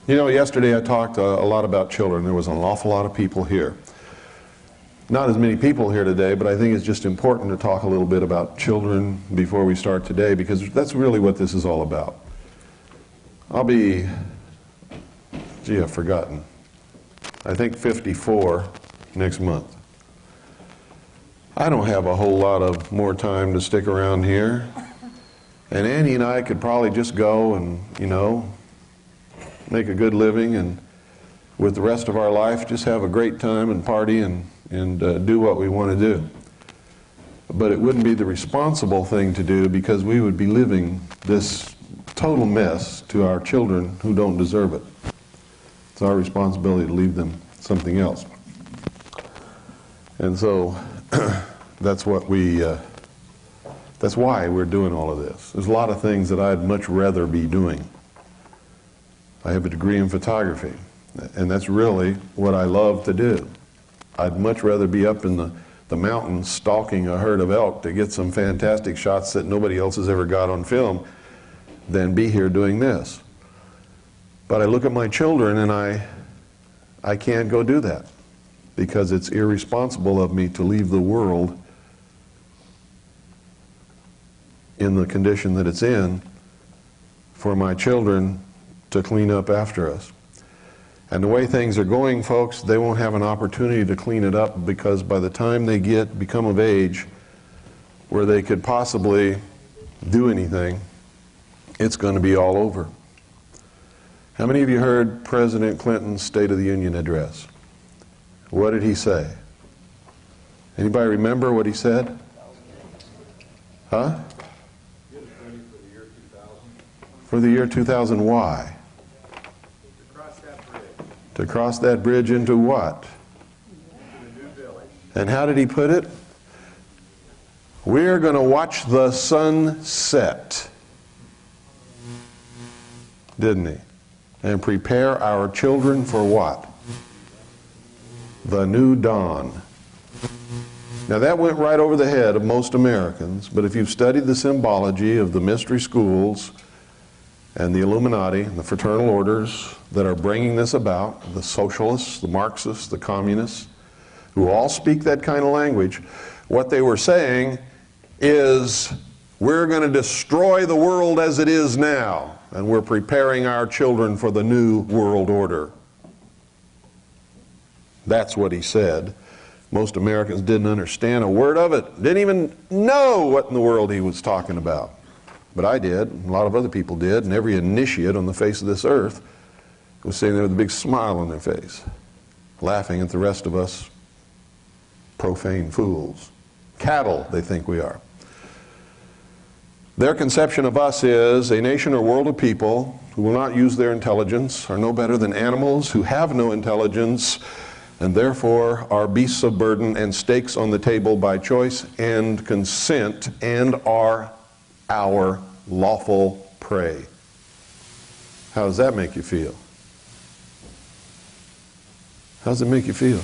You know, yesterday I talked a lot about children. There was an awful lot of people here. Not as many people here today, but I think it's just important to talk a little bit about children before we start today, because that's really what this is all about. I'll be, I've forgotten. I think 54 next month. I don't have a whole lot of more time to stick around here. And Annie and I could probably just go and, make a good living, and with the rest of our life just have a great time and party and do what we want to do. But it wouldn't be the responsible thing to do, because we would be living this total mess to our children who don't deserve it. It's our responsibility to leave them something else. And so that's what that's why we're doing all of this. There's a lot of things that I'd much rather be doing. I have a degree in photography, and that's really what I love to do. I'd much rather be up in the mountains stalking a herd of elk to get some fantastic shots that nobody else has ever got on film than be here doing this. But I look at my children and I can't go do that, because it's irresponsible of me to leave the world in the condition that it's in for my children to clean up after us. And the way things are going, folks, they won't have an opportunity to clean it up, because by the time they become of age where they could possibly do anything, it's going to be all over. How many of you heard President Clinton's State of the Union address? What did he say? Anybody remember what he said? Huh? For the year 2000, why? To cross that bridge into what? And how did he put it? We're going to watch the sun set, didn't he? And prepare our children for what? The new dawn. Now that went right over the head of most Americans, but if you've studied the symbology of the mystery schools and the Illuminati and the fraternal orders that are bringing this about, the socialists, the Marxists, the communists, who all speak that kind of language, what they were saying is, we're going to destroy the world as it is now, and we're preparing our children for the new world order. That's what he said. Most Americans didn't understand a word of it, didn't even know what in the world he was talking about. But I did, and a lot of other people did, and every initiate on the face of this earth was sitting there with a big smile on their face, laughing at the rest of us profane fools. Cattle, they think we are. Their conception of us is a nation or world of people who will not use their intelligence, are no better than animals who have no intelligence, and therefore are beasts of burden and stakes on the table by choice and consent, and are our lawful prey. How does that make you feel? How does it make you feel?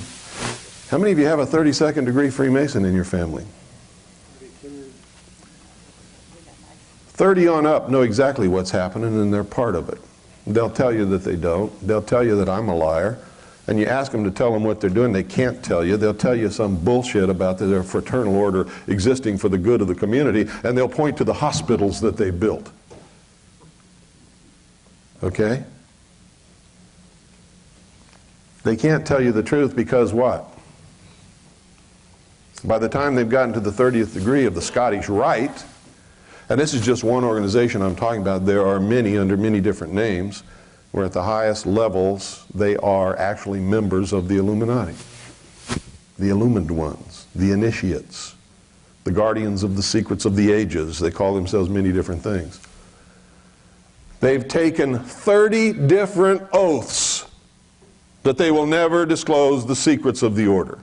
How many of you have a 32nd degree Freemason in your family? 30 on up know exactly what's happening, and they're part of it. They'll tell you that they don't. They'll tell you that I'm a liar. And you ask them to tell them what they're doing, they can't tell you. They'll tell you some bullshit about their fraternal order existing for the good of the community, and they'll point to the hospitals that they built. Okay? They can't tell you the truth, because what? By the time they've gotten to the 30th degree of the Scottish Rite, and this is just one organization I'm talking about, there are many under many different names, where at the highest levels they are actually members of the Illuminati, the illumined ones, the initiates, the guardians of the secrets of the ages. They call themselves many different things. They've taken 30 different oaths that they will never disclose the secrets of the order.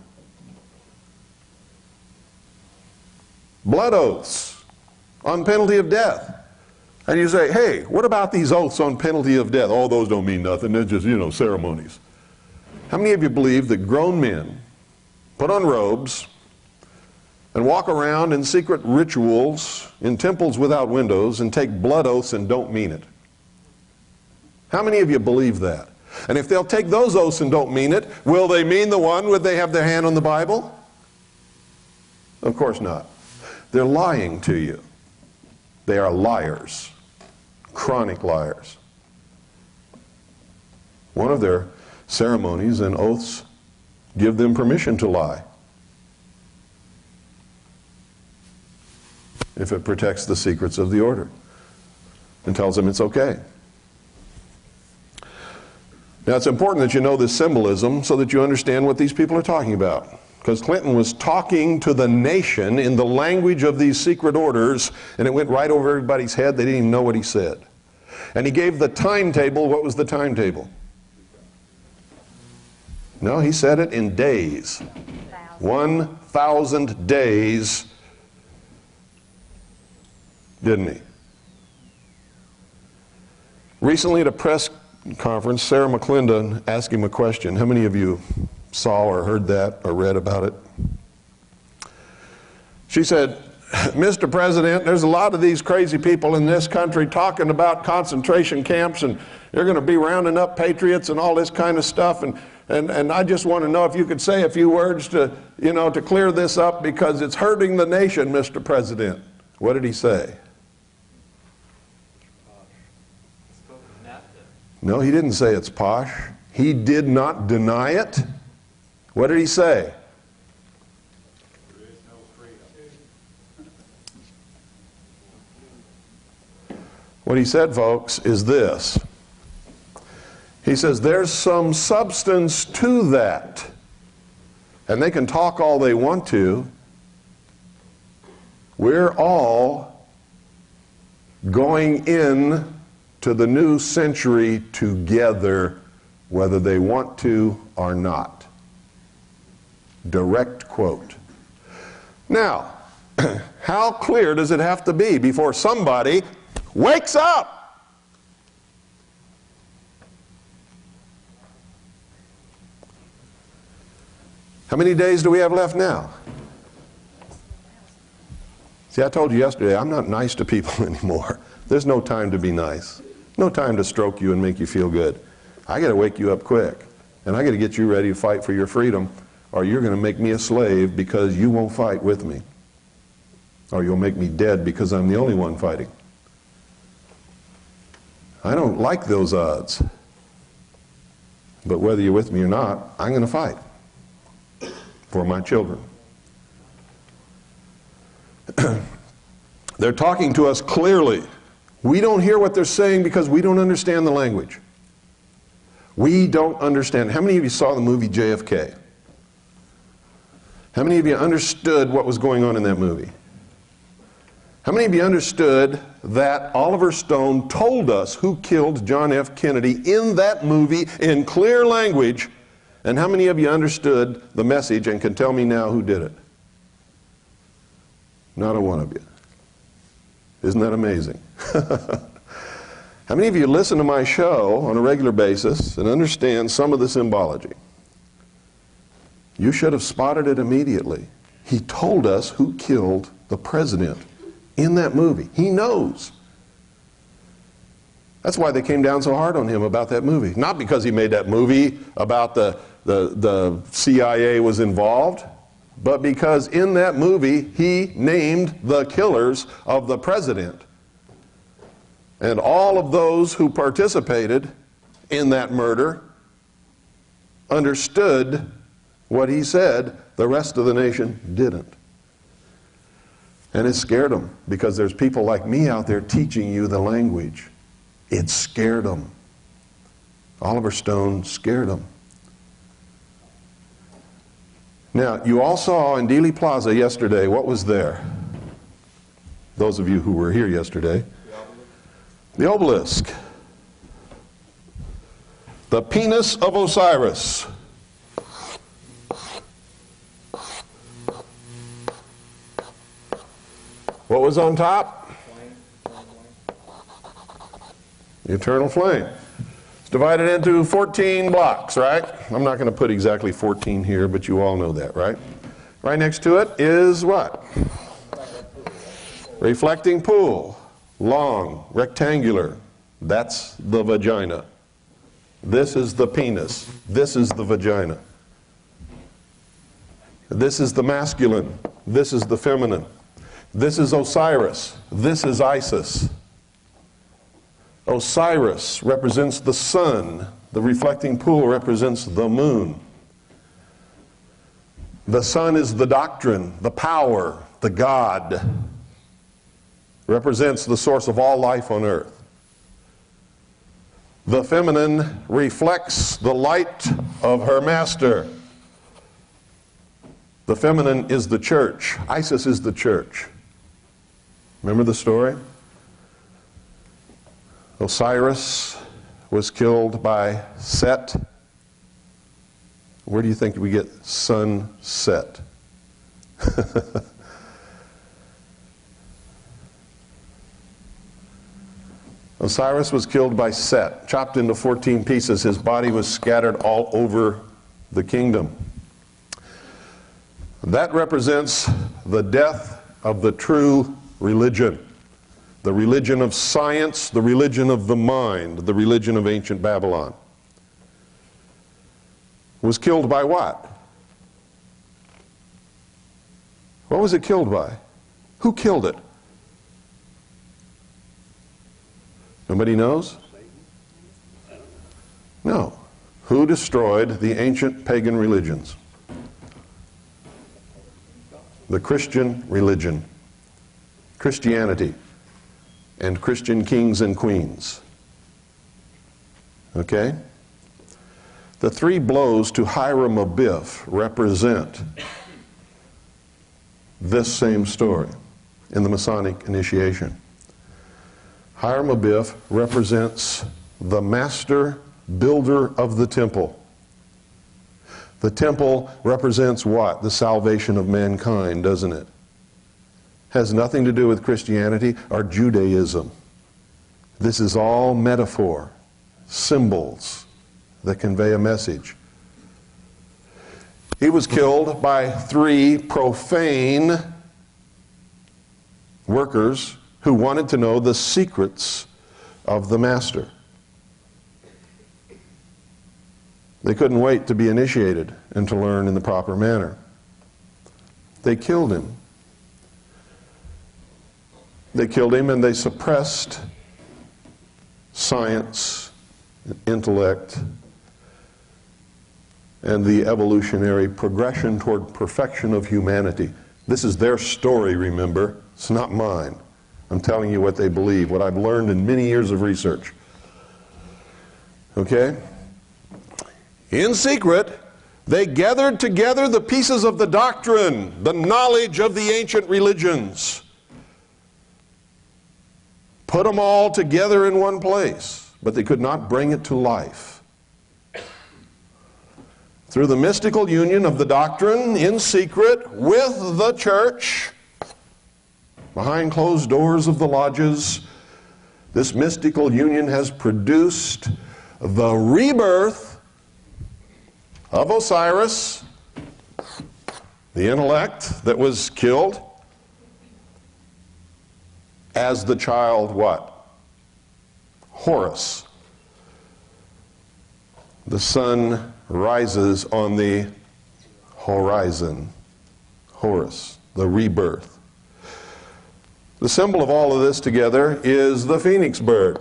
Blood oaths on penalty of death. And you say, hey, what about these oaths on penalty of death? Oh, those don't mean nothing. They're just, ceremonies. How many of you believe that grown men put on robes and walk around in secret rituals in temples without windows and take blood oaths and don't mean it? How many of you believe that? And if they'll take those oaths and don't mean it, will they mean the one where they have their hand on the Bible? Of course not. They're lying to you. They are liars, chronic liars. One of their ceremonies and oaths give them permission to lie, if it protects the secrets of the order and tells them it's okay. Now, it's important that you know this symbolism so that you understand what these people are talking about. Because Clinton was talking to the nation in the language of these secret orders, and it went right over everybody's head. They didn't even know what he said. And he gave the timetable. What was the timetable? No, he said it in days. 1,000 days, didn't he? Recently at a press conference, Sarah McClendon asked him a question. How many of you saw or heard that or read about it? She said, Mr. President, there's a lot of these crazy people in this country talking about concentration camps, and they're going to be rounding up patriots and all this kind of stuff, and I just want to know if you could say a few words to, to clear this up, because it's hurting the nation, Mr. President. What did he say? No, he didn't say it's posh. He did not deny it. What did he say? There is no freedom. What he said, folks, is this. He says there's some substance to that. And they can talk all they want to. We're all going in to the new century together, whether they want to or not. Direct quote. Now, how clear does it have to be before somebody wakes up? How many days do we have left now? See, I told you yesterday, I'm not nice to people anymore. There's no time to be nice. No time to stroke you and make you feel good. I got to wake you up quick. And I got to get you ready to fight for your freedom, or you're going to make me a slave because you won't fight with me. Or you'll make me dead because I'm the only one fighting. I don't like those odds. But whether you're with me or not, I'm going to fight for my children. They're talking to us clearly. We don't hear what they're saying because we don't understand the language. We don't understand. How many of you saw the movie JFK? How many of you understood what was going on in that movie? How many of you understood that Oliver Stone told us who killed John F. Kennedy in that movie in clear language? And how many of you understood the message and can tell me now who did it? Not a one of you. Isn't that amazing? How many of you listen to my show on a regular basis and understand some of the symbology? You should have spotted it immediately. He told us who killed the president in that movie. He knows. That's why they came down so hard on him about that movie. Not because he made that movie about the CIA was involved, but because in that movie he named the killers of the president. And all of those who participated in that murder understood what he said. The rest of the nation didn't. And it scared them, because there's people like me out there teaching you the language. It scared them. Oliver Stone scared them. Now, you all saw in Dealey Plaza yesterday, what was there? Those of you who were here yesterday. The obelisk. The penis of Osiris. What was on top? The eternal flame. It's divided into 14 blocks, right? I'm not going to put exactly 14 here, but you all know that, right? Right next to it is what? Reflecting pool. Long, rectangular. That's the vagina. This is the penis. This is the vagina. This is the masculine. This is the feminine. This is Osiris. This is Isis. Osiris represents the sun. The reflecting pool represents the moon. The sun is the doctrine, the power, the God. Represents the source of all life on earth. The feminine reflects the light of her master. The feminine is the church. Isis is the church. Remember the story? Osiris was killed by Set. Where do you think we get sunset? Osiris was killed by Set, chopped into 14 pieces. His body was scattered all over the kingdom. That represents the death of the true religion. The religion of science, the religion of the mind, the religion of ancient Babylon. Was killed by what? What was it killed by? Who killed it? Nobody knows? No. Who destroyed the ancient pagan religions? The Christian religion. Christianity. And Christian kings and queens. Okay? The three blows to Hiram Abiff represent this same story in the Masonic initiation. Hiram Abiff represents the master builder of the temple. The temple represents what? The salvation of mankind, doesn't it? Has nothing to do with Christianity or Judaism. This is all metaphor, symbols that convey a message. He was killed by three profane workers who wanted to know the secrets of the master. They couldn't wait to be initiated and to learn in the proper manner. They killed him. They killed him and they suppressed science, intellect, and the evolutionary progression toward perfection of humanity. This is their story, remember. It's not mine. I'm telling you what they believe, what I've learned in many years of research. Okay? In secret, they gathered together the pieces of the doctrine, the knowledge of the ancient religions. Put them all together in one place, but they could not bring it to life. Through the mystical union of the doctrine in secret with the church, behind closed doors of the lodges, this mystical union has produced the rebirth of Osiris, the intellect that was killed, as the child what? Horus. The sun rises on the horizon. Horus, the rebirth. The symbol of all of this together is the phoenix bird,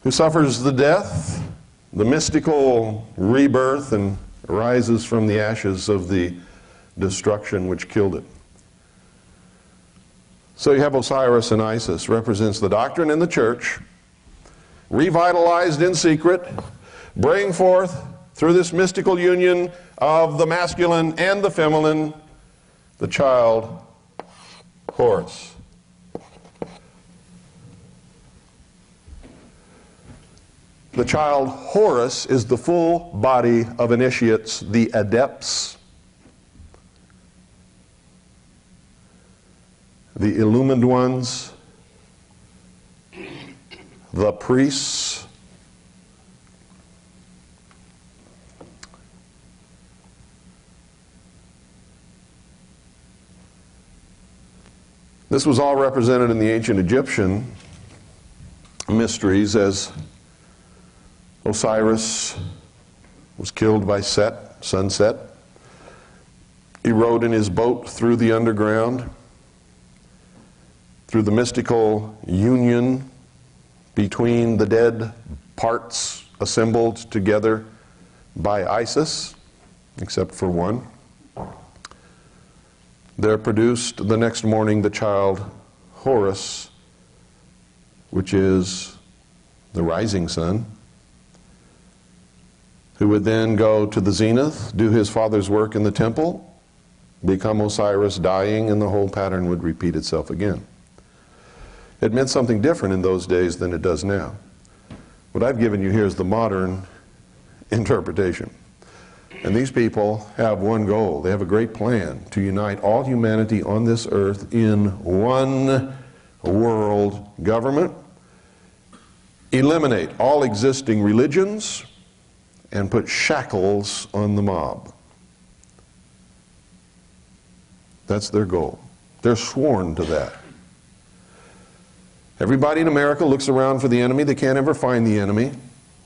who suffers the death, the mystical rebirth, and rises from the ashes of the destruction which killed it. So you have Osiris and Isis, represents the doctrine in the church, revitalized in secret, bring forth through this mystical union of the masculine and the feminine, the child Horus. The child Horus is the full body of initiates, the adepts, the illumined ones, the priests, this was all represented in the ancient Egyptian mysteries as Osiris was killed by Set, sunset. He rode in his boat through the underground, through the mystical union between the dead parts assembled together by Isis, except for one. There produced the next morning the child Horus, which is the rising sun, who would then go to the zenith, do his father's work in the temple, become Osiris, dying, and the whole pattern would repeat itself again. It meant something different in those days than it does now. What I've given you here is the modern interpretation. And these people have one goal. They have a great plan to unite all humanity on this earth in one world government, eliminate all existing religions, and put shackles on the mob. That's their goal. They're sworn to that. Everybody in America looks around for the enemy. They can't ever find the enemy,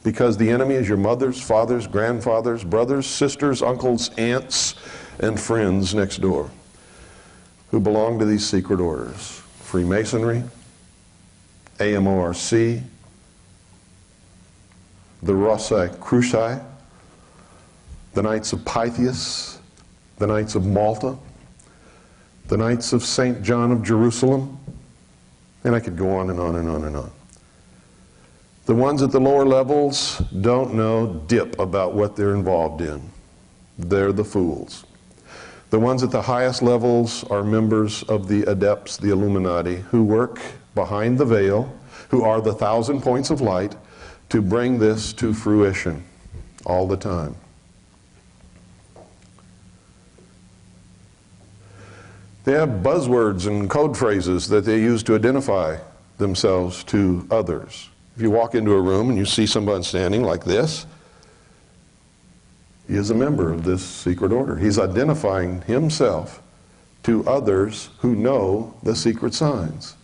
because the enemy is your mothers, fathers, grandfathers, brothers, sisters, uncles, aunts, and friends next door who belong to these secret orders. Freemasonry, AMORC, the Rosicrucians, the Knights of Pythias, the Knights of Malta, the Knights of St. John of Jerusalem, and I could go on and on and on and on. The ones at the lower levels don't know dip about what they're involved in. They're the fools. The ones at the highest levels are members of the adepts, the Illuminati, who work behind the veil, who are the 1,000 points of light to bring this to fruition all the time. They have buzzwords and code phrases that they use to identify themselves to others. If you walk into a room and you see someone standing like this, he is a member of this secret order. He's identifying himself to others who know the secret signs.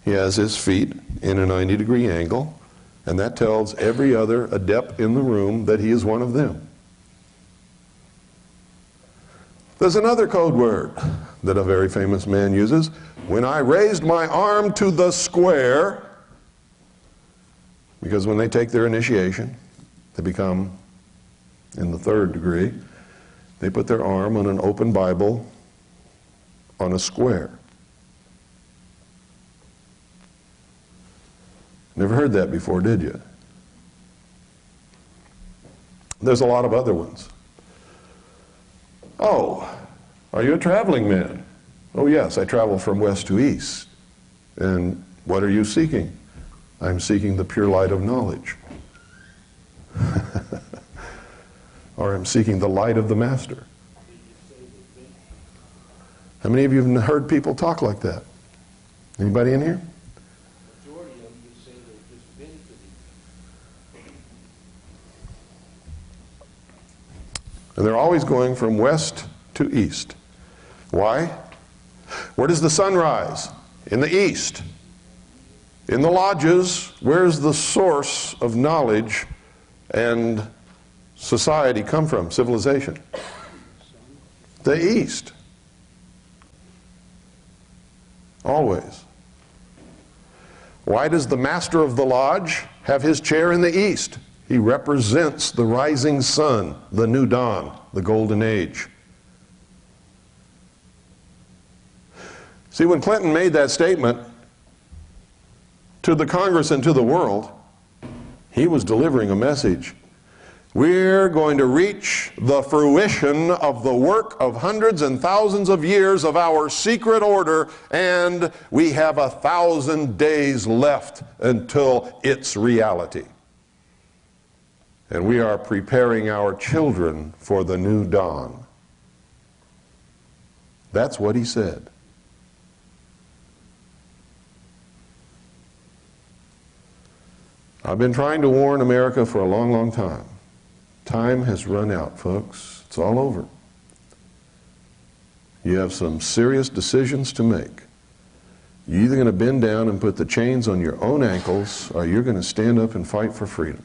He has his feet in a 90-degree angle, and that tells every other adept in the room that he is one of them. There's another code word that a very famous man uses. When I raised my arm to the square, because when they take their initiation, they become in the 3rd degree, they put their arm on an open Bible on a square. Never heard that before, did you? There's a lot of other ones. Oh, are you a traveling man? Oh yes, I travel from west to east. And what are you seeking? I'm seeking the pure light of knowledge. Or I'm seeking the light of the Master. How many of you have heard people talk like that? Anybody in here? And they're always going from west to east. Why? Where does the sun rise? In the east. In the lodges, where's the source of knowledge and society come from, civilization? The east. Always. Why does the master of the lodge have his chair in the east? He represents the rising sun, the new dawn, the golden age. See, when Clinton made that statement to the Congress and to the world, he was delivering a message. We're going to reach the fruition of the work of hundreds and thousands of years of our secret order, and we have 1,000 days left until its reality. And we are preparing our children for the new dawn. That's what he said. I've been trying to warn America for a long, long time. Time has run out, folks. It's all over. You have some serious decisions to make. You're either going to bend down and put the chains on your own ankles, or you're going to stand up and fight for freedom.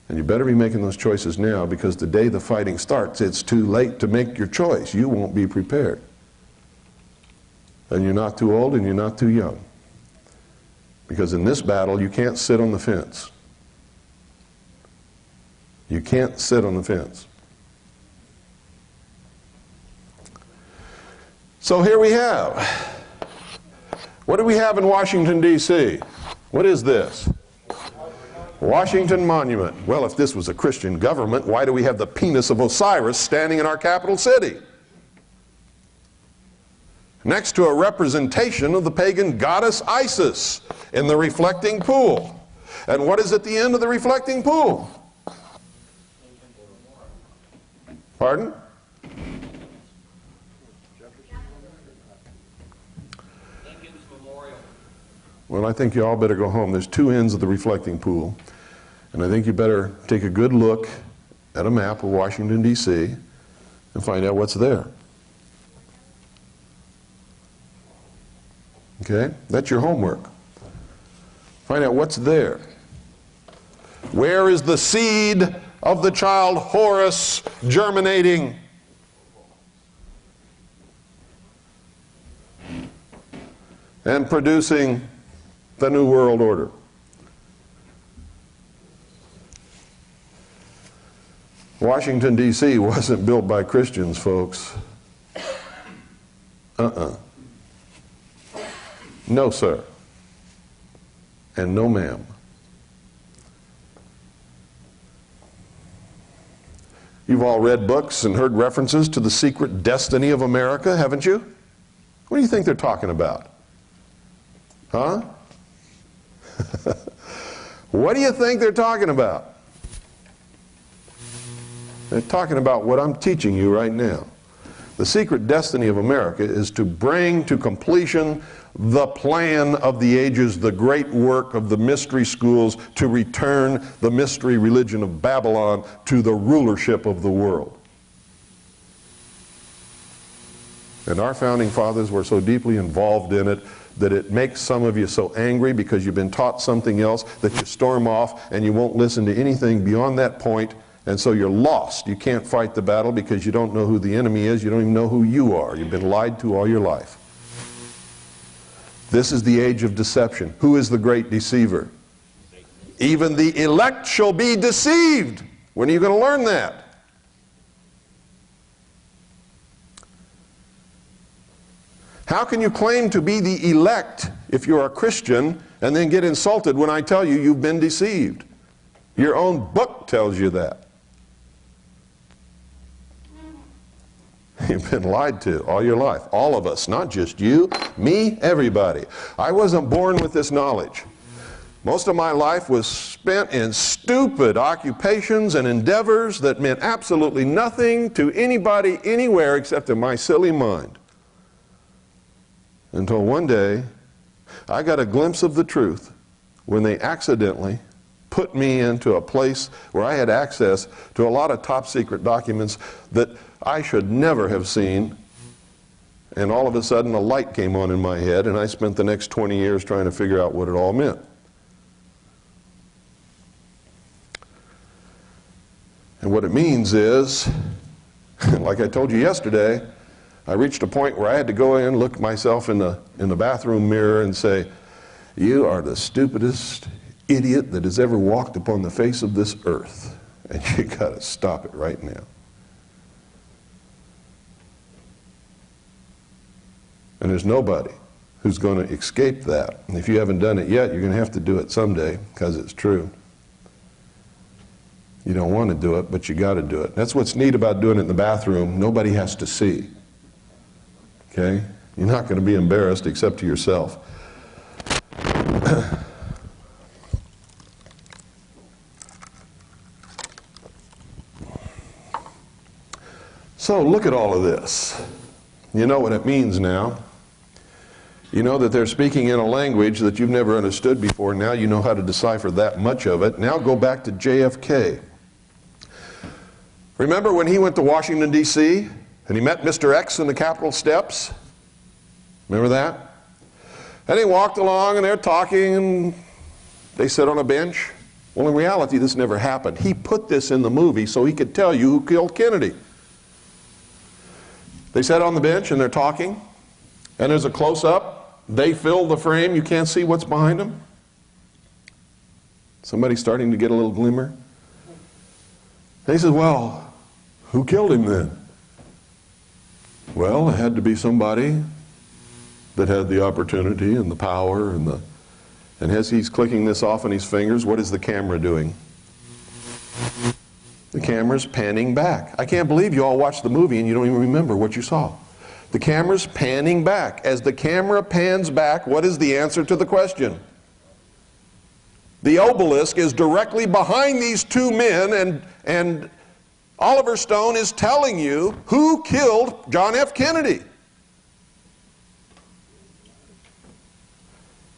And you better be making those choices now, because the day the fighting starts, it's too late to make your choice. You won't be prepared. And you're not too old and you're not too young. Because in this battle, you can't sit on the fence. You can't sit on the fence. So here we have. What do we have in Washington, D.C.? What is this? Washington Monument. Well, if this was a Christian government, why do we have the penis of Osiris standing in our capital city? Next to a representation of the pagan goddess Isis in the reflecting pool. And what is at the end of the reflecting pool? Pardon? Well, I think you all better go home. There's two ends of the reflecting pool. And I think you better take a good look at a map of Washington, D.C. and find out what's there. Okay? That's your homework. Find out what's there. Where is the seed of the child Horus germinating? And producing the New World Order. Washington, D.C. wasn't built by Christians, folks. No, sir. And no, ma'am. You've all read books and heard references to the secret destiny of America, haven't you? What do you think they're talking about? Huh? What do you think they're talking about? They're talking about what I'm teaching you right now. The secret destiny of America is to bring to completion the plan of the ages, the great work of the mystery schools, to return the mystery religion of Babylon to the rulership of the world. And our founding fathers were so deeply involved in it that it makes some of you so angry because you've been taught something else that you storm off and you won't listen to anything beyond that point, and so you're lost. You can't fight the battle because you don't know who the enemy is. You don't even know who you are. You've been lied to all your life. This is the age of deception. Who is the great deceiver? Even the elect shall be deceived. When are you going to learn that? How can you claim to be the elect if you're a Christian and then get insulted when I tell you you've been deceived? Your own book tells you that. You've been lied to all your life. All of us, not just you, me, everybody. I wasn't born with this knowledge. Most of my life was spent in stupid occupations and endeavors that meant absolutely nothing to anybody anywhere except in my silly mind. Until one day, I got a glimpse of the truth when they accidentally put me into a place where I had access to a lot of top secret documents that I should never have seen. And all of a sudden a light came on in my head, and I spent the next 20 years trying to figure out what it all meant. And what it means is, like I told you yesterday, I reached a point where I had to go in, look myself in the bathroom mirror and say, you are the stupidest idiot that has ever walked upon the face of this earth. And you got to stop it right now. And there's nobody who's going to escape that. And if you haven't done it yet, you're going to have to do it someday, because it's true. You don't want to do it, but you got to do it. That's what's neat about doing it in the bathroom. Nobody has to see. Okay? You're not going to be embarrassed except to yourself. So look at all of this. You know what it means now. You know that they're speaking in a language that you've never understood before. Now you know how to decipher that much of it. Now go back to JFK. Remember when he went to Washington, D.C., and he met Mr. X in the Capitol steps? Remember that? And he walked along and they're talking and they sit on a bench. Well, in reality, this never happened. He put this in the movie so he could tell you who killed Kennedy. They sat on the bench and they're talking, and there's a close-up. They fill the frame. You can't see what's behind them. Somebody's starting to get a little glimmer. And he says, well, who killed him then? Well, it had to be somebody that had the opportunity and the power and as he's clicking this off on his fingers, what is the camera doing? The camera's panning back. I can't believe you all watched the movie and you don't even remember what you saw. The camera's panning back. As the camera pans back, what is the answer to the question? The obelisk is directly behind these two men, and Oliver Stone is telling you who killed John F. Kennedy.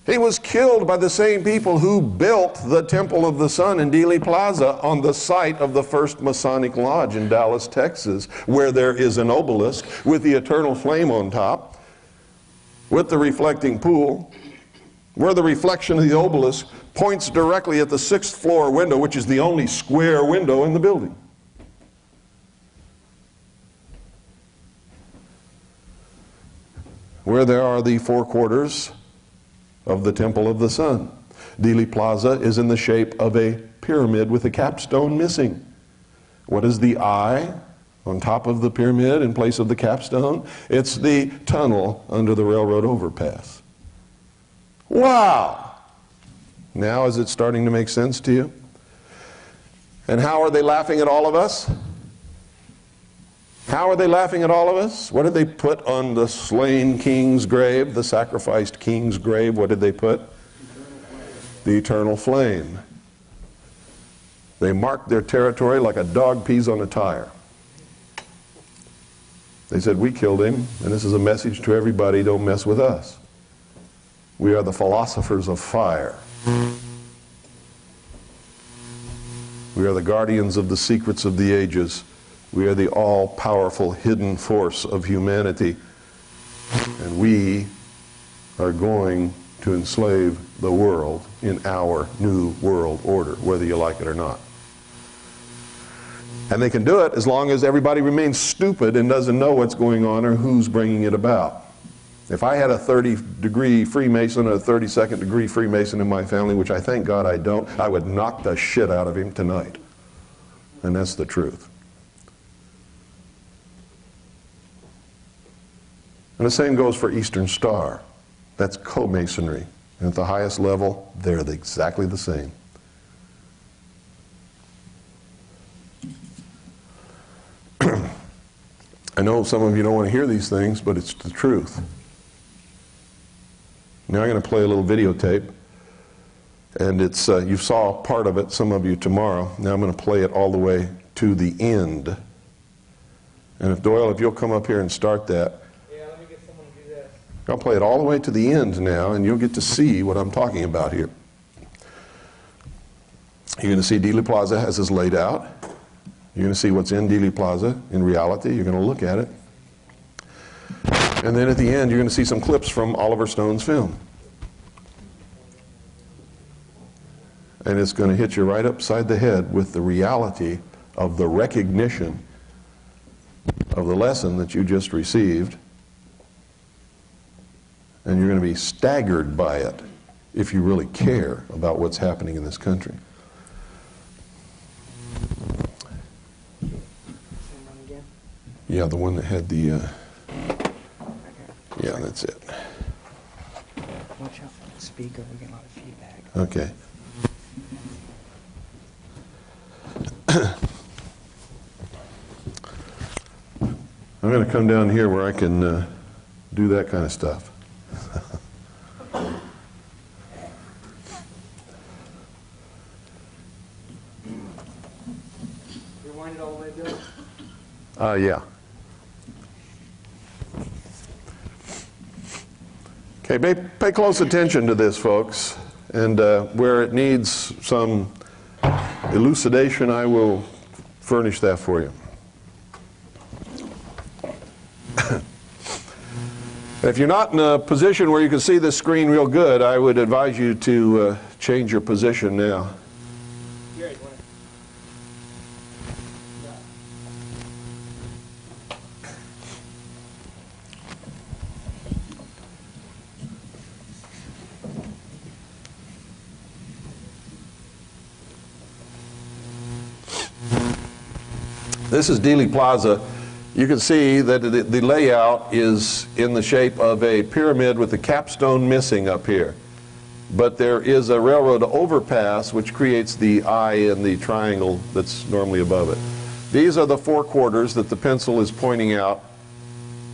He was killed by the same people who built the Temple of the Sun in Dealey Plaza on the site of the first Masonic Lodge in Dallas, Texas, where there is an obelisk with the eternal flame on top, with the reflecting pool, where the reflection of the obelisk points directly at the 6th floor window, which is the only square window in the building. Where there are the 4 quarters of the Temple of the Sun. Dealey Plaza is in the shape of a pyramid with a capstone missing. What is the eye on top of the pyramid in place of the capstone? It's the tunnel under the railroad overpass. Wow! Now is it starting to make sense to you? And how are they laughing at all of us? How are they laughing at all of us? What did they put on the slain king's grave, the sacrificed king's grave? What did they put? The eternal flame. They marked their territory like a dog pees on a tire. They said, we killed him, and this is a message to everybody, don't mess with us. We are the philosophers of fire. We are the guardians of the secrets of the ages. We are the all-powerful hidden force of humanity, and we are going to enslave the world in our new world order, whether you like it or not. And they can do it as long as everybody remains stupid and doesn't know what's going on or who's bringing it about. If I had a 30-degree Freemason and a 32nd-degree Freemason in my family, which I thank God I don't, I would knock the shit out of him tonight. And that's the truth. And the same goes for Eastern Star. That's co-masonry. And at the highest level, they're exactly the same. I know some of you don't want to hear these things, but it's the truth. Now I'm going to play a little videotape. And it's you saw part of it, some of you tomorrow. Now I'm going to play it all the way to the end. And if Doyle, if you'll come up here and start that. I'll play it all the way to the end now, and you'll get to see what I'm talking about here. You're going to see Dealey Plaza as is laid out. You're going to see what's in Dealey Plaza in reality. You're going to look at it. And then at the end, you're going to see some clips from Oliver Stone's film. And it's going to hit you right upside the head with the reality of the recognition of the lesson that you just received. And you're going to be staggered by it if you really care about what's happening in this country. Yeah, the one that had the, yeah, that's it. Watch out for the speaker, we get a lot of feedback. Okay. I'm going to come down here where I can do that kind of stuff. Rewind it all the way, Bill. Yeah. Okay, pay close attention to this, folks. And where it needs some elucidation, I will furnish that for you. If you're not in a position where you can see this screen real good, I would advise you to change your position now. This is Dealey Plaza. You can see that the layout is in the shape of a pyramid with the capstone missing up here. But there is a railroad overpass which creates the eye in the triangle that's normally above it. These are the four quarters that the pencil is pointing out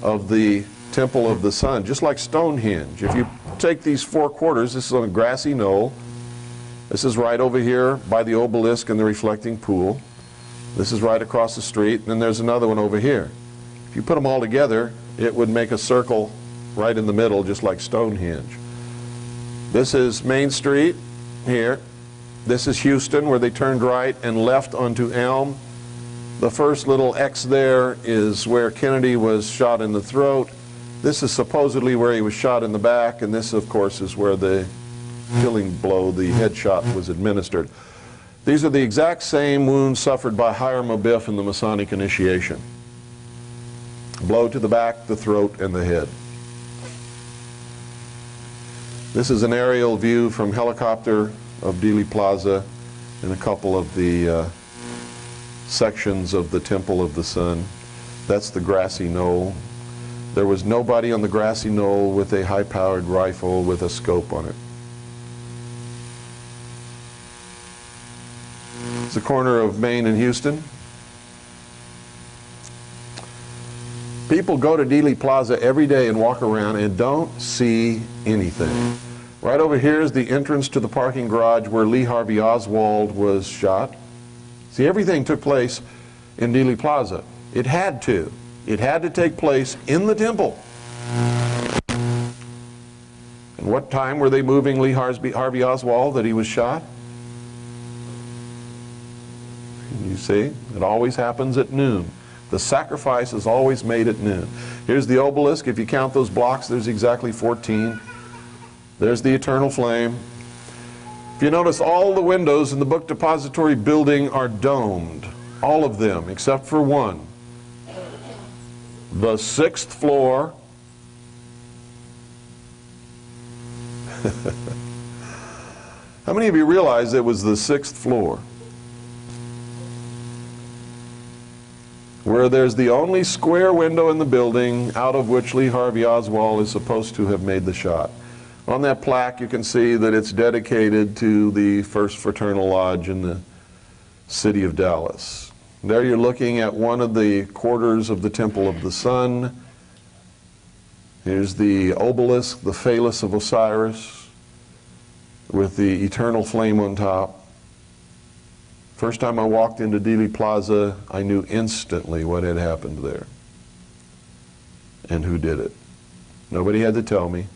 of the Temple of the Sun, just like Stonehenge. If you take these four quarters, this is on a grassy knoll. This is right over here by the obelisk and the reflecting pool. This is right across the street, and then there's another one over here. If you put them all together, it would make a circle right in the middle, just like Stonehenge. This is Main Street here. This is Houston, where they turned right and left onto Elm. The first little X there is where Kennedy was shot in the throat. This is supposedly where he was shot in the back, and this, of course, is where the killing blow, the headshot, was administered. These are the exact same wounds suffered by Hiram Abiff in the Masonic initiation. Blow to the back, the throat, and the head. This is an aerial view from helicopter of Dealey Plaza and a couple of the sections of the Temple of the Sun. That's the grassy knoll. There was nobody on the grassy knoll with a high-powered rifle with a scope on it. It's the corner of Main and Houston. People go to Dealey Plaza every day and walk around and don't see anything. Right over here is the entrance to the parking garage where Lee Harvey Oswald was shot. See, everything took place in Dealey Plaza. It had to. It had to take place in the temple. And what time were they moving Lee Harvey Oswald that he was shot? You see, it always happens at noon. The sacrifice is always made at noon. Here's the obelisk. If you count those blocks, there's exactly 14. There's the eternal flame. If you notice, all the windows in the book depository building are domed. All of them, except for one. The 6th floor. How many of you realize it was the 6th floor? Where there's the only square window in the building out of which Lee Harvey Oswald is supposed to have made the shot. On that plaque you can see that it's dedicated to the First Fraternal Lodge in the city of Dallas. There you're looking at one of the quarters of the Temple of the Sun. Here's the obelisk, the phallus of Osiris, with the eternal flame on top. First time I walked into Dealey Plaza, I knew instantly what had happened there and who did it. Nobody had to tell me.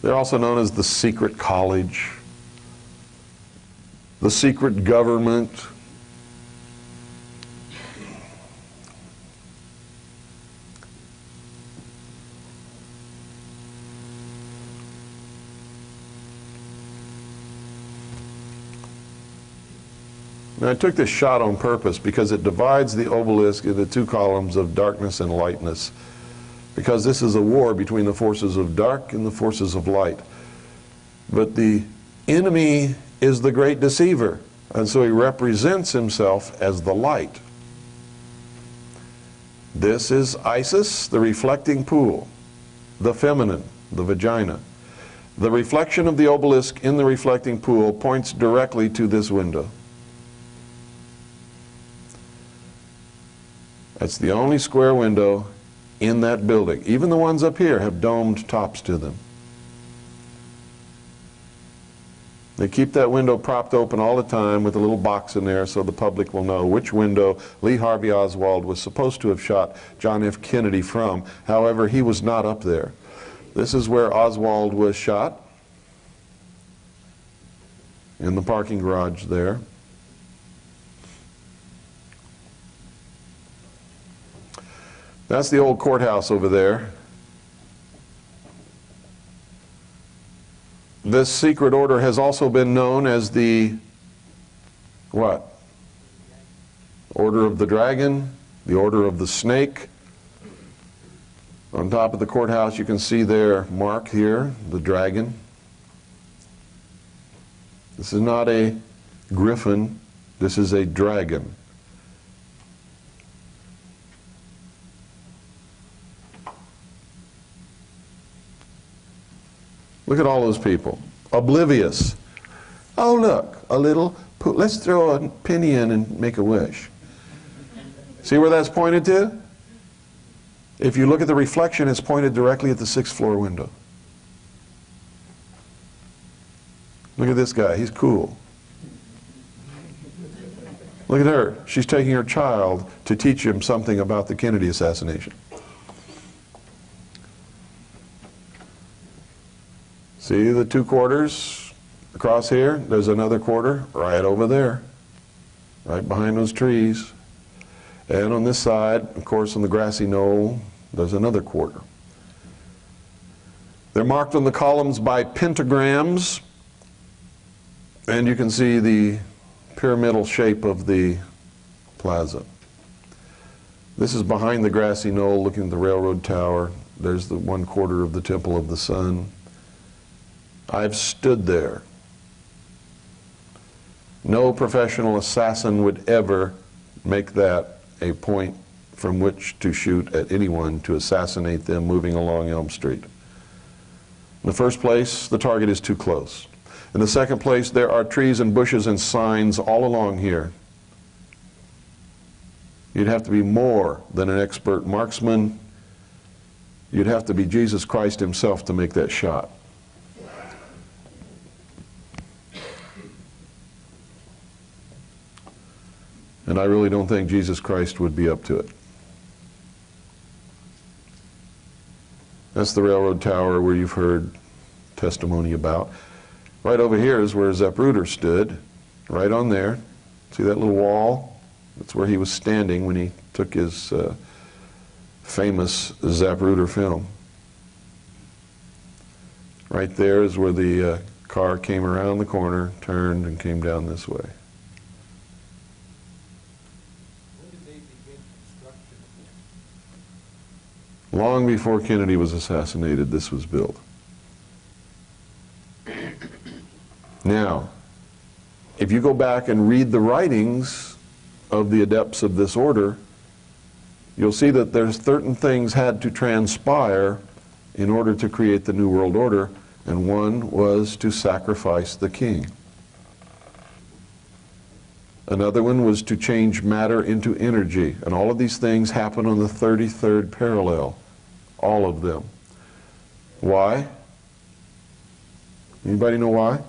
They're also known as the secret college, the secret government. Now, I took this shot on purpose because it divides the obelisk into two columns of darkness and lightness, because this is a war between the forces of dark and the forces of light. But the enemy is the great deceiver, and so he represents himself as the light. This is Isis, the reflecting pool, the feminine, the vagina. The reflection of the obelisk in the reflecting pool points directly to this window. That's the only square window in that building. Even the ones up here have domed tops to them. They keep that window propped open all the time with a little box in there so the public will know which window Lee Harvey Oswald was supposed to have shot John F. Kennedy from. However, he was not up there. This is where Oswald was shot, in the parking garage there. That's the old courthouse over there. This secret order has also been known as the what? Order of the Dragon, the Order of the Snake. On top of the courthouse you can see their mark here, the dragon. This is not a griffin, this is a dragon. Look at all those people, oblivious. Oh look, a little, let's throw a penny in and make a wish. See where that's pointed to? If you look at the reflection, it's pointed directly at the 6th floor window. Look at this guy, he's cool. Look at her, she's taking her child to teach him something about the Kennedy assassination. See the 2 quarters across here? There's another quarter right over there, right behind those trees. And on this side, of course, on the grassy knoll, there's another quarter. They're marked on the columns by pentagrams, and you can see the pyramidal shape of the plaza. This is behind the grassy knoll looking at the railroad tower. There's the 1 quarter of the Temple of the Sun. I've stood there. No professional assassin would ever make that a point from which to shoot at anyone to assassinate them moving along Elm Street. In the first place, the target is too close. In the second place, there are trees and bushes and signs all along here. You'd have to be more than an expert marksman. You'd have to be Jesus Christ himself to make that shot. And I really don't think Jesus Christ would be up to it. That's the railroad tower where you've heard testimony about. Right over here is where Zapruder stood, right on there. See that little wall? That's where he was standing when he took his famous Zapruder film. Right there is where the car came around the corner, turned, and came down this way. Long before Kennedy was assassinated, this was built. Now, if you go back and read the writings of the adepts of this order, you'll see that there's certain things had to transpire in order to create the New World Order, and one was to sacrifice the king. Another one was to change matter into energy, and all of these things happen on the 33rd parallel. All of them. Why? Anybody know why?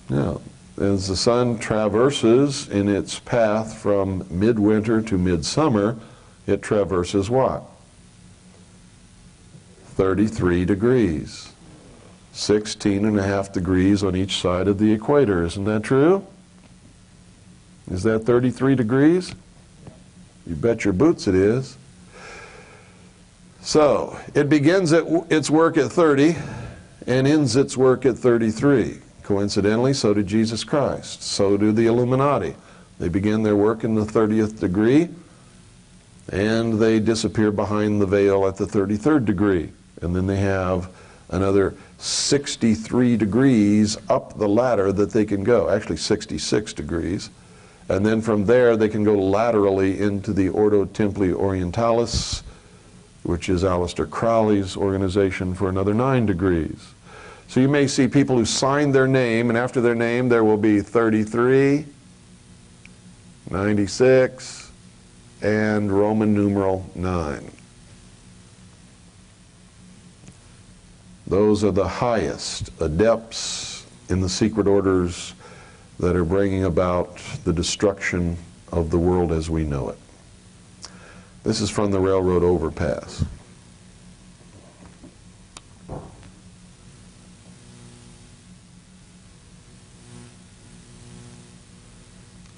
Now, as the sun traverses in its path from midwinter to midsummer, it traverses what? 33 degrees. 16.5 degrees on each side of the equator. Isn't that true? Is that 33 degrees? You bet your boots it is. So, it begins its work at 30 and ends its work at 33. Coincidentally, so did Jesus Christ. So do the Illuminati. They begin their work in the 30th degree and they disappear behind the veil at the 33rd degree. And then they have another 63 degrees up the ladder that they can go. Actually 66 degrees. And then from there they can go laterally into the Ordo Templi Orientalis, which is Aleister Crowley's organization, for another 9 degrees. So you may see people who sign their name, and after their name there will be 33, 96, and Roman numeral 9. Those are the highest adepts in the secret orders that are bringing about the destruction of the world as we know it. This is from the railroad overpass.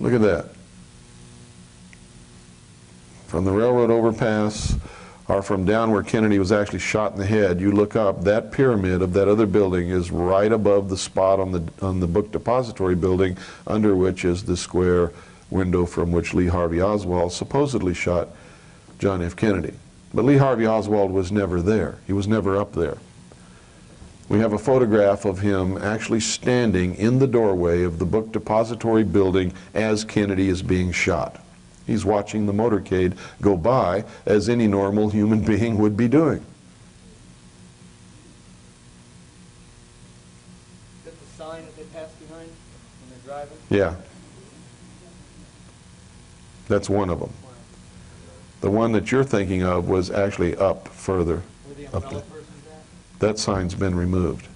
Look at that. From the railroad overpass, or from down where Kennedy was actually shot in the head, you look up, that pyramid of that other building is right above the spot on the book depository building, under which is the square window from which Lee Harvey Oswald supposedly shot John F. Kennedy. But Lee Harvey Oswald was never there. He was never up there. We have a photograph of him actually standing in the doorway of the book depository building as Kennedy is being shot. He's watching the motorcade go by as any normal human being would be doing. Is that the sign that they pass behind when they're driving? Yeah. That's one of them. The one that you're thinking of was actually up further. Where the Up umbrella there. person's at? That sign's been removed.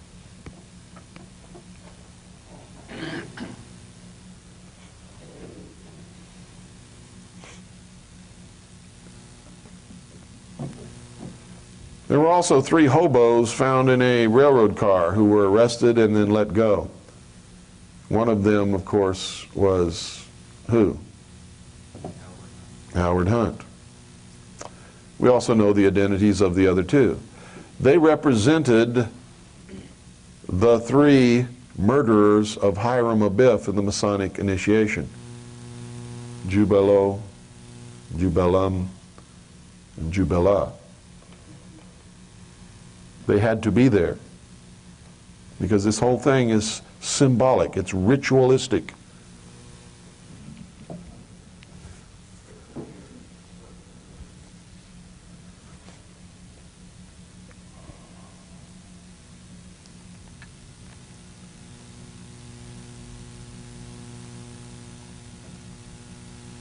There were also 3 hobos found in a railroad car who were arrested and then let go. One of them, of course, was who? Howard Hunt. We also know the identities of the other 2. They represented the 3 murderers of Hiram Abiff in the Masonic initiation. Jubelo, Jubelum, and Jubela. They had to be there because this whole thing is symbolic, it's ritualistic.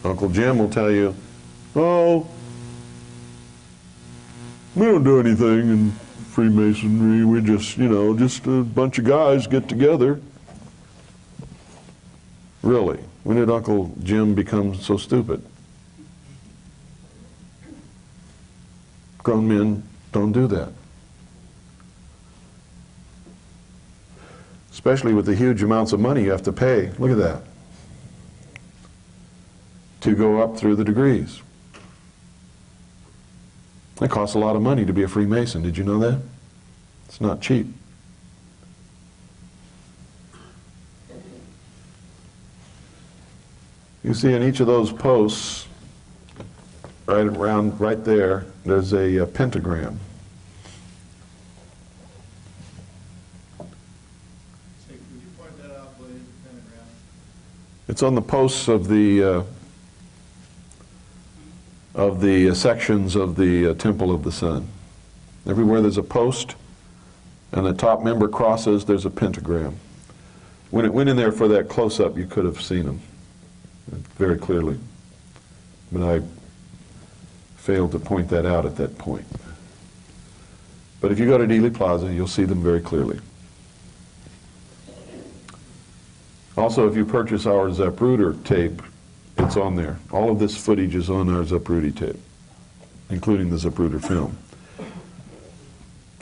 Uncle Jim will tell you, oh, we don't do anything in Freemasonry, we just, just a bunch of guys get together. Really? When did Uncle Jim become so stupid? Grown men don't do that. Especially with the huge amounts of money you have to pay. Look at that. To go up through the degrees. It costs a lot of money to be a Freemason. Did you know that? It's not cheap. You see in each of those posts, right there, there's a pentagram. Would you point that out, please, the pentagram? It's on the posts of the sections of the Temple of the Sun. Everywhere there's a post and the top member crosses, there's a pentagram. When it went in there for that close-up, you could have seen them very clearly. But I failed to point that out at that point. But if you go to Dealey Plaza, you'll see them very clearly. Also, if you purchase our Zapruder tape, it's on there. All of this footage is on our Zapruder tape, including the Zapruder film,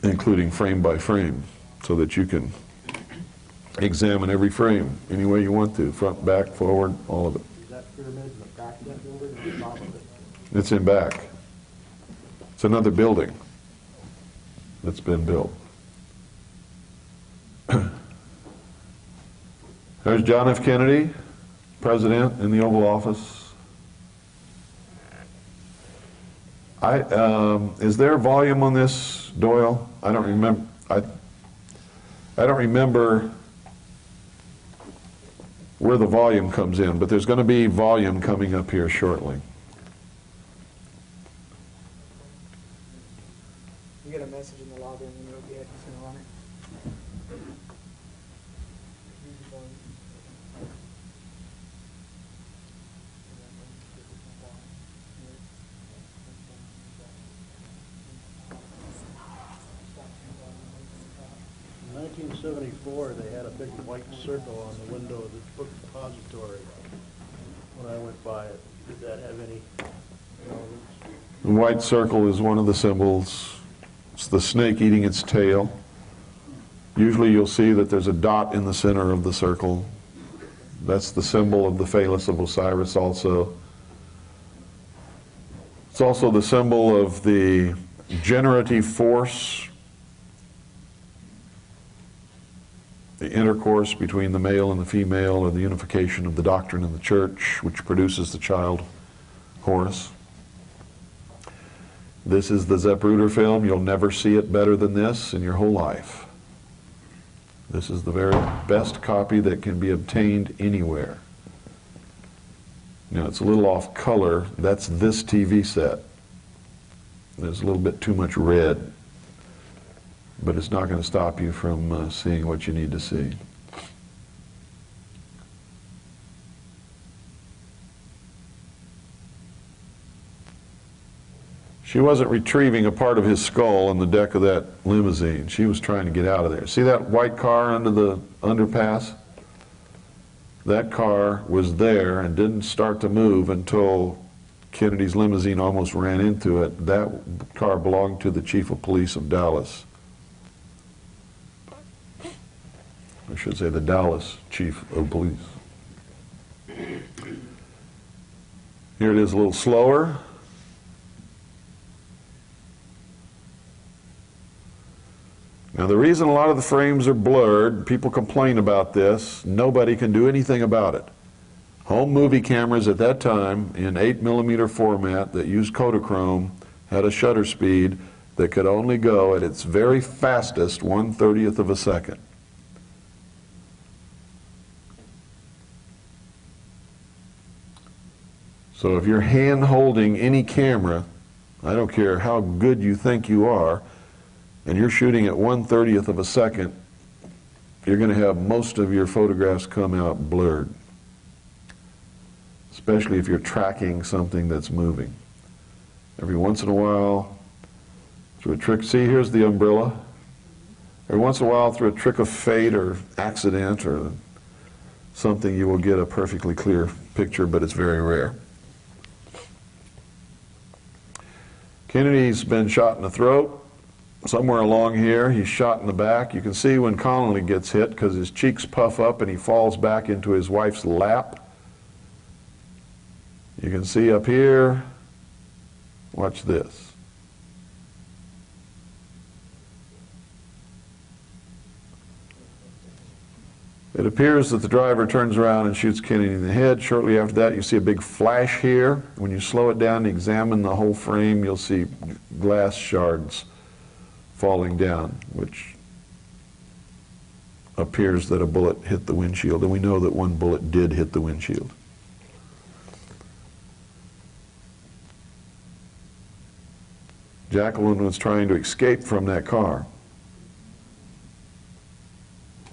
including frame by frame, so that you can examine every frame any way you want to, front, back, forward, all of it. Is that pyramid in the back of that building or the top of it? It's in back. It's another building that's been built. There's John F. Kennedy, President in the Oval Office. Is there a volume on this, Doyle? I don't remember. I don't remember where the volume comes in, but there's going to be volume coming up here shortly. You get a message in the lobby and when you'll get, he's gonna run it. In 1974, they had a big white circle on the window of the book depository. When I went by it, did that have any relevance? The white circle is one of the symbols. It's the snake eating its tail. Usually you'll see that there's a dot in the center of the circle. That's the symbol of the phallus of Osiris also. It's also the symbol of the generative force, the intercourse between the male and the female, or the unification of the doctrine in the church, which produces the child Horus. This is the Zapruder film. You'll never see it better than this in your whole life. This is the very best copy that can be obtained anywhere. Now, it's a little off color. That's this TV set. There's a little bit too much red, but it's not going to stop you from seeing what you need to see. She wasn't retrieving a part of his skull on the deck of that limousine. She was trying to get out of there. See that white car under the underpass? That car was there and didn't start to move until Kennedy's limousine almost ran into it. That car belonged to the chief of police of Dallas. I should say the Dallas chief of police. Here it is a little slower. Now, the reason a lot of the frames are blurred, people complain about this, nobody can do anything about it. Home movie cameras at that time in 8mm format that used Kodachrome had a shutter speed that could only go at its very fastest 1/30th of a second. So if you're hand holding any camera, I don't care how good you think you are, and you're shooting at 1/30th of a second, you're going to have most of your photographs come out blurred, especially if you're tracking something that's moving. Every once in a while, through a trick, see, here's the umbrella. Every once in a while, through a trick of fate or accident or something, you will get a perfectly clear picture, but it's very rare. Kennedy's been shot in the throat. Somewhere along here, he's shot in the back. You can see when Connally gets hit because his cheeks puff up and he falls back into his wife's lap. You can see up here, watch this. It appears that the driver turns around and shoots Kennedy in the head. Shortly after that, you see a big flash here. When you slow it down and examine the whole frame, you'll see glass shards falling down, which appears that a bullet hit the windshield, and we know that one bullet did hit the windshield. Jacqueline was trying to escape from that car.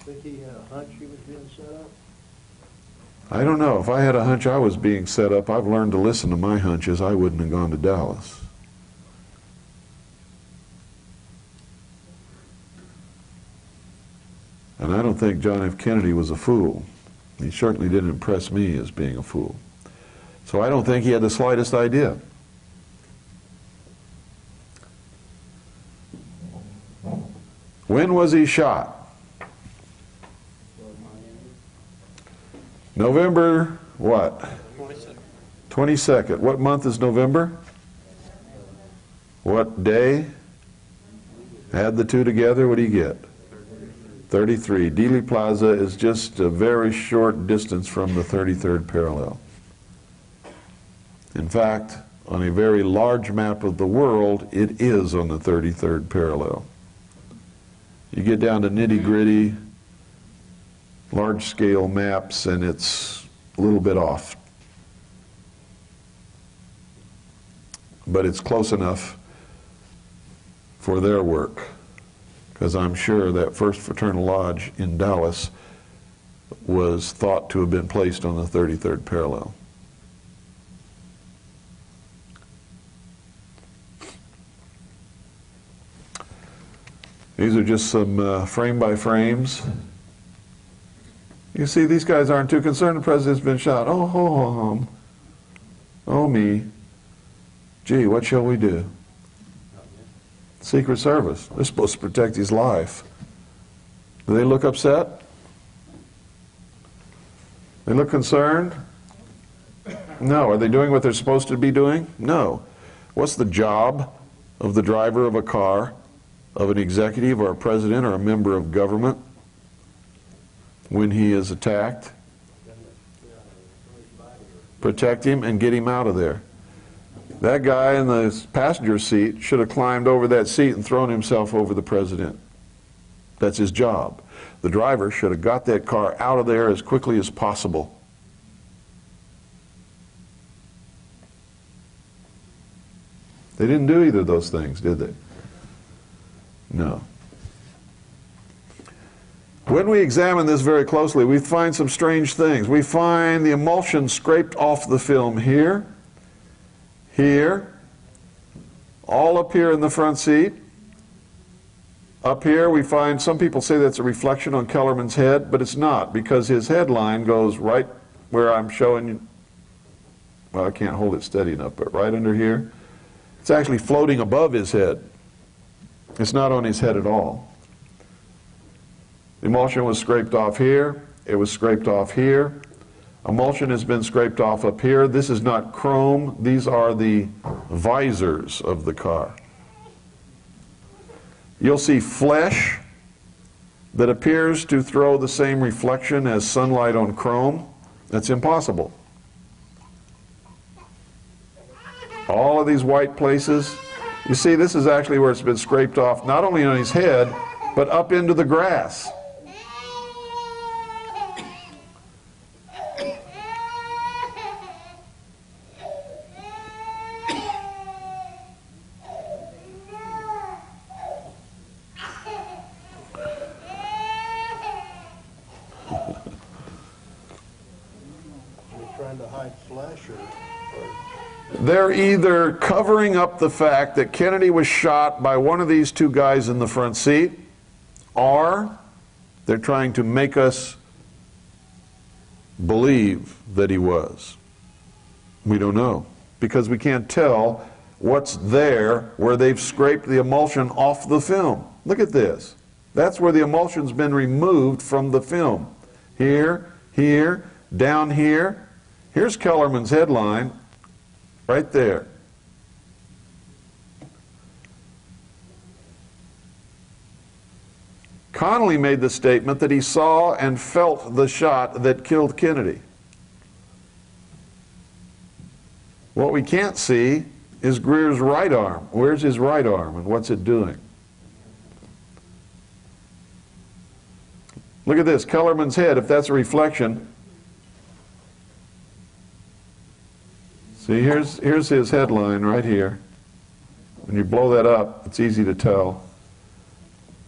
Think he had a hunch he was being set up? I don't know. If I had a hunch I was being set up, I've learned to listen to my hunches. I wouldn't have gone to Dallas. And I don't think John F. Kennedy was a fool. He certainly didn't impress me as being a fool. So I don't think he had the slightest idea. When was he shot? November what? 22nd. What month is November? What day? Add the two together, what do you get? 33. Dealey Plaza is just a very short distance from the 33rd parallel. In fact, on a very large map of the world, it is on the 33rd parallel. You get down to nitty-gritty, large-scale maps, and it's a little bit off. But it's close enough for their work, because I'm sure that First Fraternal Lodge in Dallas was thought to have been placed on the 33rd parallel. These are just some frame-by-frames. You see, these guys aren't too concerned the president's been shot. Oh, ho, ho, hum. Oh, me. Gee, what shall we do? Secret Service. They're supposed to protect his life. Do they look upset? They look concerned? No. Are they doing what they're supposed to be doing? No. What's the job of the driver of a car, of an executive or a president or a member of government when he is attacked? Protect him and get him out of there. That guy in the passenger seat should have climbed over that seat and thrown himself over the president. That's his job. The driver should have got that car out of there as quickly as possible. They didn't do either of those things, did they? No. When we examine this very closely, we find some strange things. We find the emulsion scraped off the film here, here, all up here in the front seat. Up here we find, some people say that's a reflection on Kellerman's head, but it's not, because his headline goes right where I'm showing you. Well, I can't hold it steady enough, but right under here. It's actually floating above his head. It's not on his head at all. The emulsion was scraped off here. It was scraped off here. Emulsion has been scraped off up here. This is not chrome. These are the visors of the car. You'll see flesh that appears to throw the same reflection as sunlight on chrome. That's impossible. All of these white places, you see, this is actually where it's been scraped off, not only on his head, but up into the grass. Trying to hide flesh or They're either covering up the fact that Kennedy was shot by one of these two guys in the front seat, or they're trying to make us believe that he was. We don't know, because we can't tell what's there where they've scraped the emulsion off the film. Look at this. That's where the emulsion's been removed from the film. Here, here, down here. Here's Kellerman's headline, right there. Connally made the statement that he saw and felt the shot that killed Kennedy. What we can't see is Greer's right arm. Where's his right arm and what's it doing? Look at this, Kellerman's head, if that's a reflection. See, here's his headline right here. When you blow that up, it's easy to tell.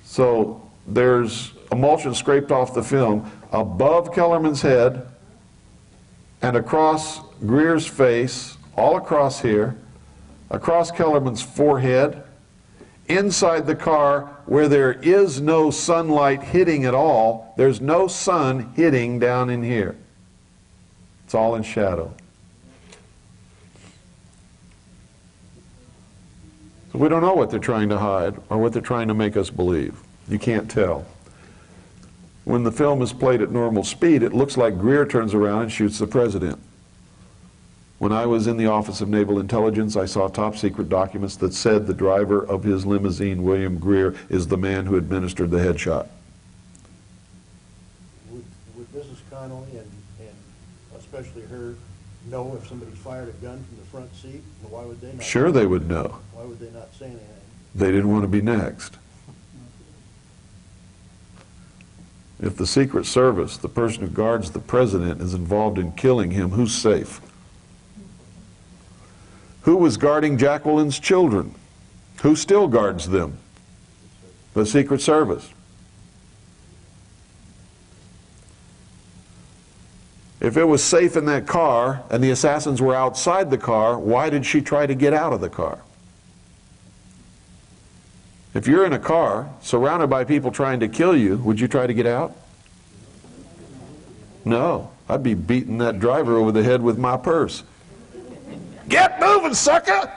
So there's emulsion scraped off the film above Kellerman's head and across Greer's face, all across here, across Kellerman's forehead, inside the car where there is no sunlight hitting at all. There's no sun hitting down in here. It's all in shadow. So we don't know what they're trying to hide or what they're trying to make us believe. You can't tell. When the film is played at normal speed, it looks like Greer turns around and shoots the president. When I was in the Office of Naval Intelligence, I saw top secret documents that said the driver of his limousine, William Greer, is the man who administered the headshot. Would Mrs. Connally and especially her know if somebody fired a gun from the front seat? Why would they not? Sure they would know. Why would they not say anything? They didn't want to be next. If the Secret Service, the person who guards the president, is involved in killing him, who's safe? Who was guarding Jacqueline's children? Who still guards them? The Secret Service. If it was safe in that car and the assassins were outside the car, why did she try to get out of the car? If you're in a car surrounded by people trying to kill you, would you try to get out? No. I'd be beating that driver over the head with my purse. Get moving, sucker!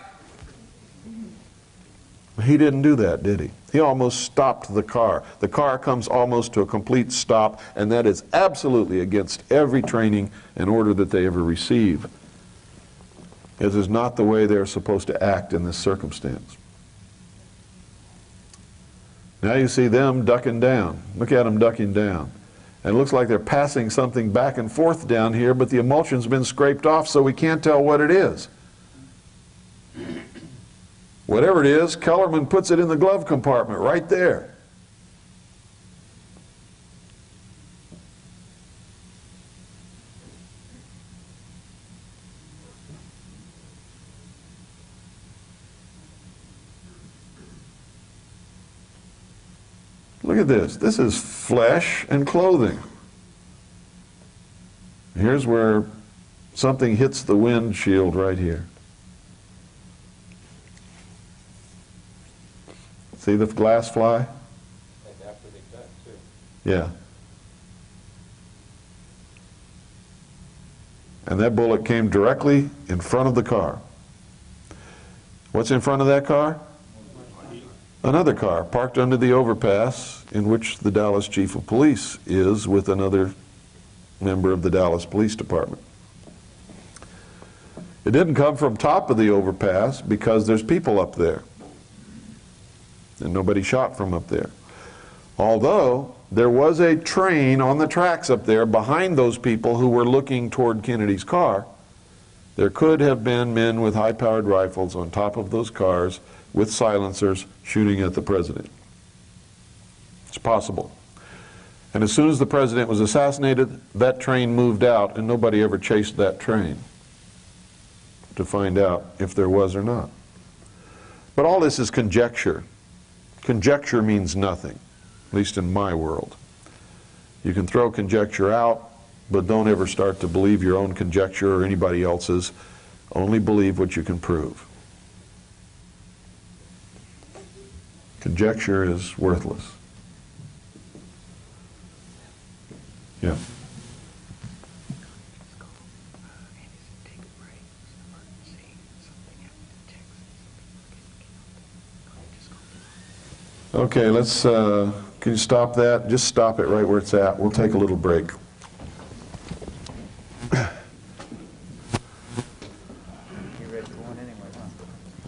He didn't do that, did he? He almost stopped the car. The car comes almost to a complete stop, and that is absolutely against every training and order that they ever receive. This is not the way they're supposed to act in this circumstance. Now you see them ducking down. Look at them ducking down. And it looks like they're passing something back and forth down here, but the emulsion's been scraped off, so we can't tell what it is. Whatever it is, Kellerman puts it in the glove compartment right there. Look at this. This is flesh and clothing. Here's where something hits the windshield right here. See the glass fly? And after they cut, too. Yeah. And that bullet came directly in front of the car. What's in front of that car? Another car parked under the overpass in which the Dallas Chief of Police is with another member of the Dallas Police Department. It didn't come from top of the overpass because there's people up there. And nobody shot from up there. Although there was a train on the tracks up there behind those people who were looking toward Kennedy's car. There could have been men with high-powered rifles on top of those cars with silencers shooting at the president. It's possible. And as soon as the president was assassinated, that train moved out, and nobody ever chased that train to find out if there was or not. But all this is conjecture. Conjecture means nothing, at least in my world. You can throw conjecture out, but don't ever start to believe your own conjecture or anybody else's. Only believe what you can prove. Conjecture is worthless. Yeah. Okay, let's, can you stop that? Just stop it right where it's at. We'll take a little break. You ready for one anyway,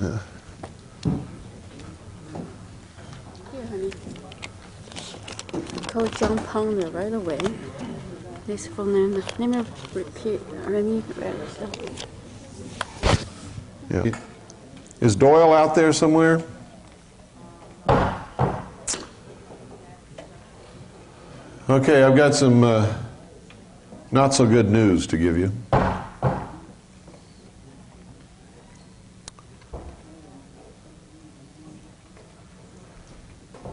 huh? Here, honey. Call John Pounder right away. This phone number. Let me repeat. Let me read. Yeah. Is Doyle out there somewhere? Okay, I've got some not so good news to give you. I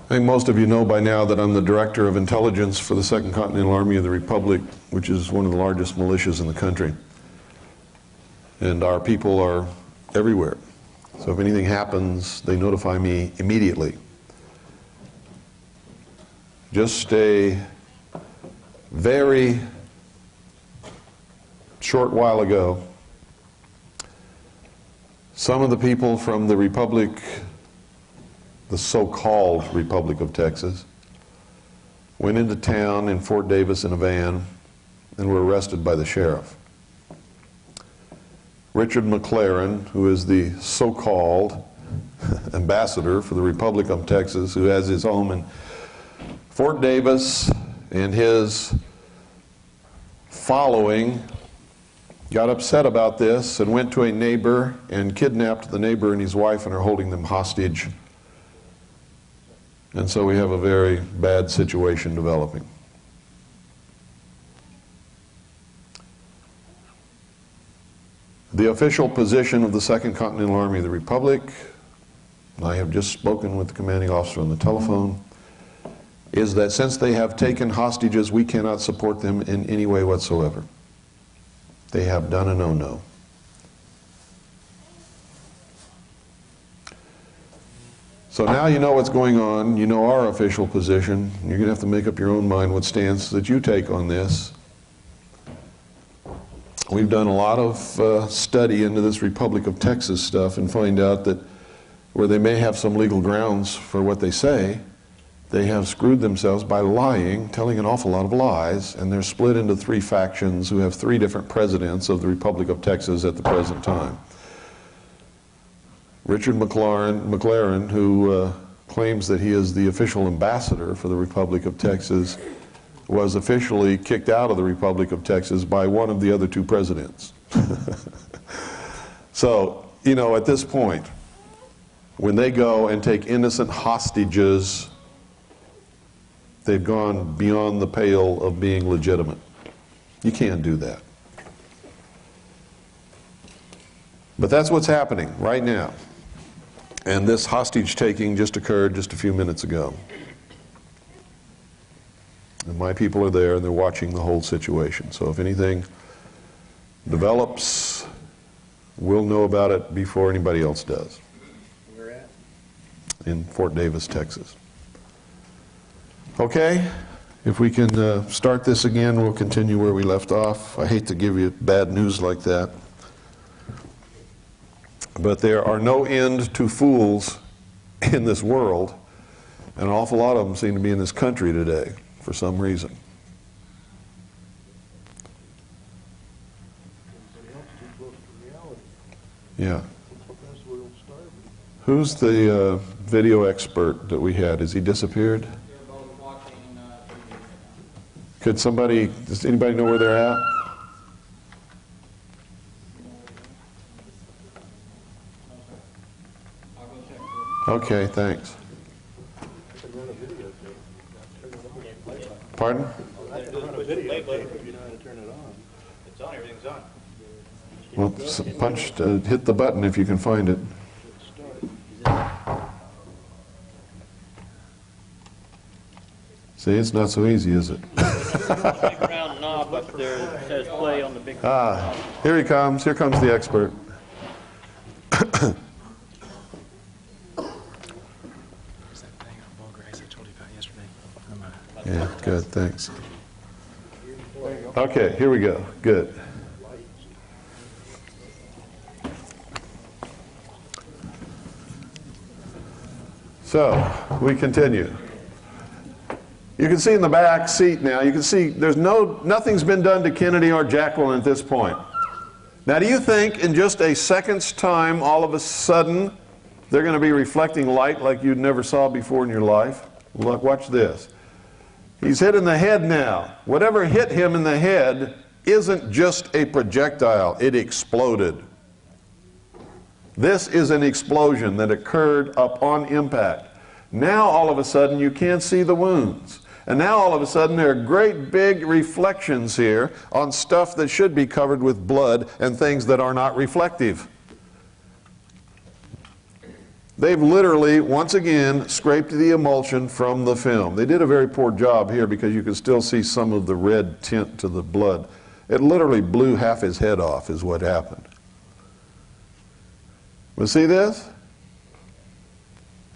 think most of you know by now that I'm the Director of Intelligence for the Second Continental Army of the Republic, which is one of the largest militias in the country. And our people are everywhere. So if anything happens, they notify me immediately. Just a very short while ago, some of the people from the Republic, the so-called Republic of Texas, went into town in Fort Davis in a van and were arrested by the sheriff. Richard McLaren, who is the so-called ambassador for the Republic of Texas, who has his home in Fort Davis, and his following got upset about this and went to a neighbor and kidnapped the neighbor and his wife and are holding them hostage. And so we have a very bad situation developing. The official position of the Second Continental Army of the Republic, I have just spoken with the commanding officer on the telephone, is that since they have taken hostages, we cannot support them in any way whatsoever. They have done a no-no. So now you know what's going on, you know our official position, you're going to have to make up your own mind what stance that you take on this. We've done a lot of study into this Republic of Texas stuff and find out that where they may have some legal grounds for what they say, they have screwed themselves by lying, telling an awful lot of lies, and they're split into three factions who have three different presidents of the Republic of Texas at the present time. Richard McLaren, who claims that he is the official ambassador for the Republic of Texas, was officially kicked out of the Republic of Texas by one of the other two presidents. So, you know, at this point, when they go and take innocent hostages, they've gone beyond the pale of being legitimate. You can't do that. But that's what's happening right now. And this hostage taking just occurred just a few minutes ago. And my people are there and they're watching the whole situation. So if anything develops, we'll know about it before anybody else does. Where at? In Fort Davis, Texas. Okay, if we can start this again, we'll continue where we left off. I hate to give you bad news like that. But there are no end to fools in this world, and an awful lot of them seem to be in this country today for some reason. Yeah. Who's the video expert that we had? Has he disappeared? Could somebody, does anybody know where they're at? Okay, thanks. Pardon? I can run a videotape if you know how to turn it on. It's on, everything's on. Well, hit the button if you can find it. See, it's not so easy, is it? Big round knob up there that says play on the big. Ah, here he comes. Here comes the expert. Yeah, good, thanks. Okay, here we go. Good. So, we continue. You can see in the back seat now, you can see there's nothing's been done to Kennedy or Jacqueline at this point. Now, do you think in just a second's time, all of a sudden, they're going to be reflecting light like you never saw before in your life? Look, watch this. He's hit in the head now. Whatever hit him in the head isn't just a projectile, it exploded. This is an explosion that occurred upon impact. Now all of a sudden you can't see the wounds. And now all of a sudden there are great big reflections here on stuff that should be covered with blood and things that are not reflective. They've literally, once again, scraped the emulsion from the film. They did a very poor job here because you can still see some of the red tint to the blood. It literally blew half his head off is what happened. But see this?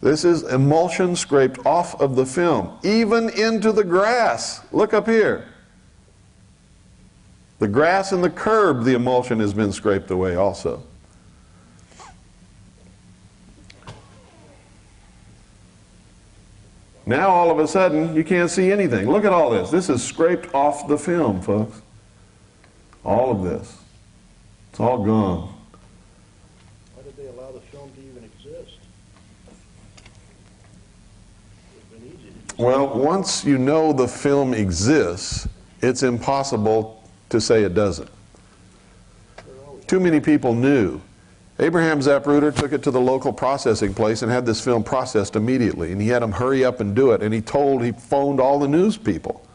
This is emulsion scraped off of the film, even into the grass. Look up here. The grass and the curb, the emulsion has been scraped away also. Now all of a sudden you can't see anything. Look at all this. This is scraped off the film, folks. All of this. It's all gone. Why did they allow the film to even exist? It's been easy to just... Well, once you know the film exists, it's impossible to say it doesn't. Too many people knew. Abraham Zapruder took it to the local processing place and had this film processed immediately, and he had them hurry up and do it, and he phoned all the news people.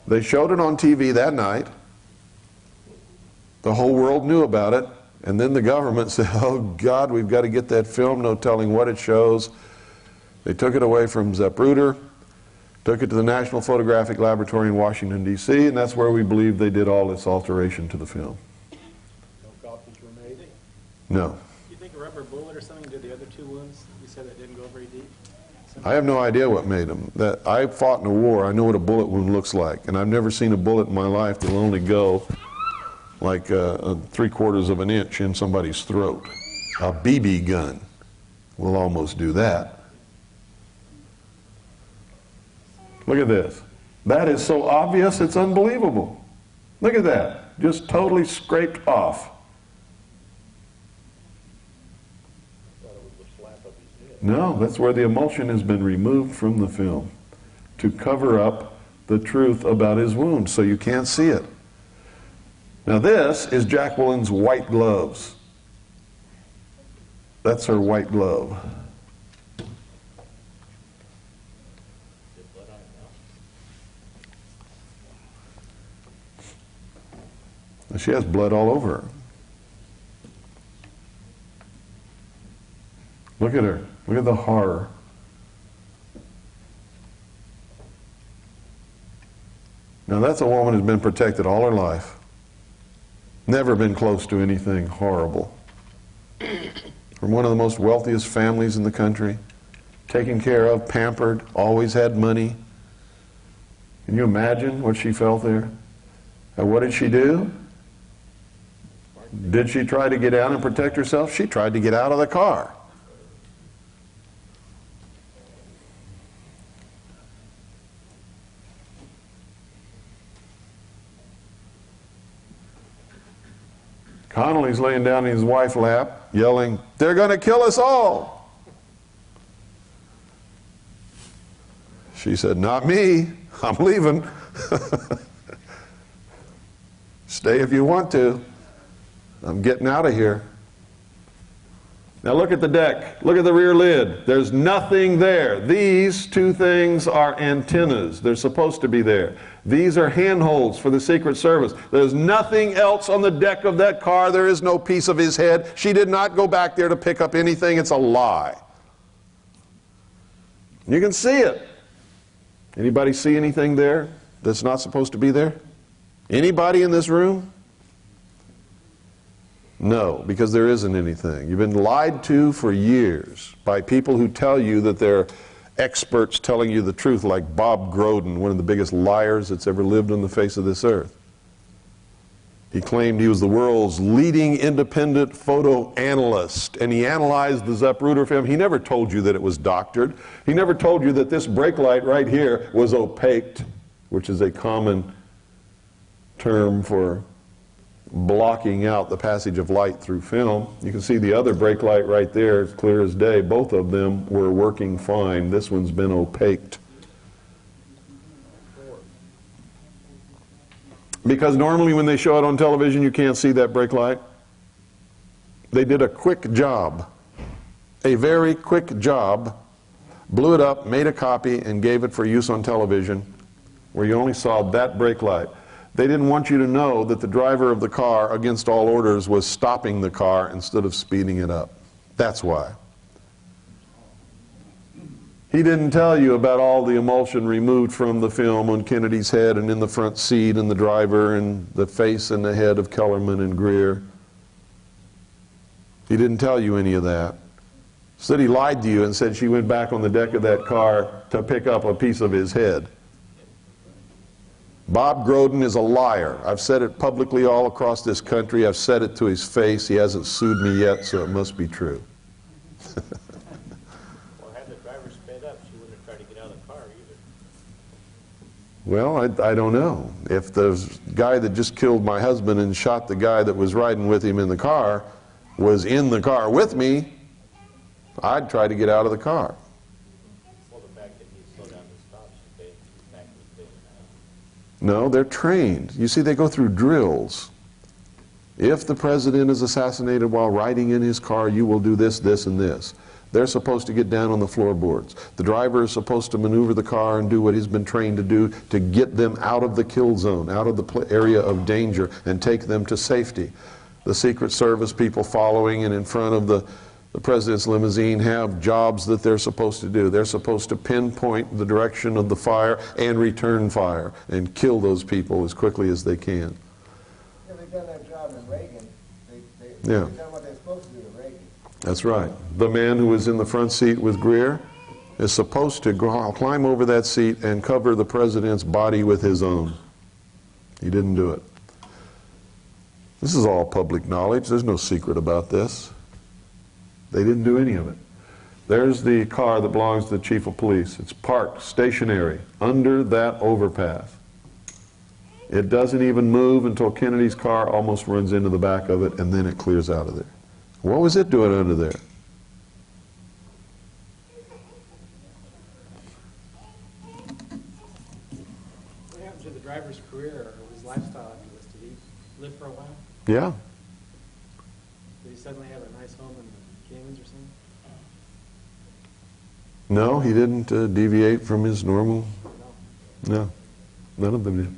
They showed it on TV that night. The whole world knew about it, and then the government said, oh God, we've got to get that film, no telling what it shows. They took it away from Zapruder, took it to the National Photographic Laboratory in Washington, D.C., and that's where we believe they did all this alteration to the film. No copies were made? No. Do you think a rubber bullet or something did the other two wounds? You said that didn't go very deep. I have no idea what made them. That I fought in a war. I know what a bullet wound looks like, and I've never seen a bullet in my life that'll only go like 3/4 of an inch in somebody's throat. A BB gun will almost do that. Look at this. That is so obvious, it's unbelievable. Look at that. Just totally scraped off. No, that's where the emulsion has been removed from the film to cover up the truth about his wound, so you can't see it. Now this is Jacqueline's white gloves. That's her white glove. She has blood all over her. Look at her. Look at the horror. Now that's a woman who's been protected all her life. Never been close to anything horrible. From one of the most wealthiest families in the country. Taken care of, pampered, always had money. Can you imagine what she felt there? And what did she do? Did she try to get out and protect herself? She tried to get out of the car. Connolly's laying down in his wife's lap, yelling, "They're going to kill us all." She said, "Not me. I'm leaving." "Stay if you want to. I'm getting out of here." Now look at the deck. Look at the rear lid. There's nothing there. These two things are antennas. They're supposed to be there. These are handholds for the Secret Service. There's nothing else on the deck of that car. There is no piece of his head. She did not go back there to pick up anything. It's a lie. You can see it. Anybody see anything there that's not supposed to be there? Anybody in this room? No, because there isn't anything. You've been lied to for years by people who tell you that they're experts telling you the truth, like Bob Groden, one of the biggest liars that's ever lived on the face of this earth. He claimed he was the world's leading independent photo analyst, and he analyzed the Zapruder film. He never told you that it was doctored. He never told you that this brake light right here was opaqued, which is a common term for blocking out the passage of light through film. You can see the other brake light right there, it's clear as day. Both of them were working fine. This one's been opaqued. Because normally when they show it on television, you can't see that brake light. They did a quick job, a very quick job, blew it up, made a copy, and gave it for use on television, where you only saw that brake light. They didn't want you to know that the driver of the car, against all orders, was stopping the car instead of speeding it up. That's why. He didn't tell you about all the emulsion removed from the film on Kennedy's head and in the front seat and the driver and the face and the head of Kellerman and Greer. He didn't tell you any of that. Said he lied to you and said she went back on the deck of that car to pick up a piece of his head. Bob Groden is a liar. I've said it publicly all across this country. I've said it to his face. He hasn't sued me yet, so it must be true. Well, had the driver sped up, she wouldn't have tried to get out of the car either. Well, I don't know. If the guy that just killed my husband and shot the guy that was riding with him in the car was in the car with me, I'd try to get out of the car. Well, the fact that he slowed down to stop, she paid back to the station. No, they're trained. You see, they go through drills. If the president is assassinated while riding in his car, you will do this, this, and this. They're supposed to get down on the floorboards. The driver is supposed to maneuver the car and do what he's been trained to do to get them out of the kill zone, out of the area of danger, and take them to safety. The Secret Service people following and in front of the president's limousine have jobs that they're supposed to do. They're supposed to pinpoint the direction of the fire and return fire and kill those people as quickly as they can. Yeah, they've done that job in Reagan. They've Yeah. done what they're supposed to do in Reagan. That's right. The man who was in the front seat with Greer is supposed to climb over that seat and cover the president's body with his own. He didn't do it. This is all public knowledge. There's no secret about this. They didn't do any of it. There's the car that belongs to the chief of police. It's parked stationary under that overpass. It doesn't even move until Kennedy's car almost runs into the back of it, and then it clears out of there. What was it doing under there? What happened to the driver's career or his lifestyle after this? Did he live for a while? Yeah. Did he suddenly have a nice home in the Caymans or something? No, he didn't deviate from his normal. No, none of them did.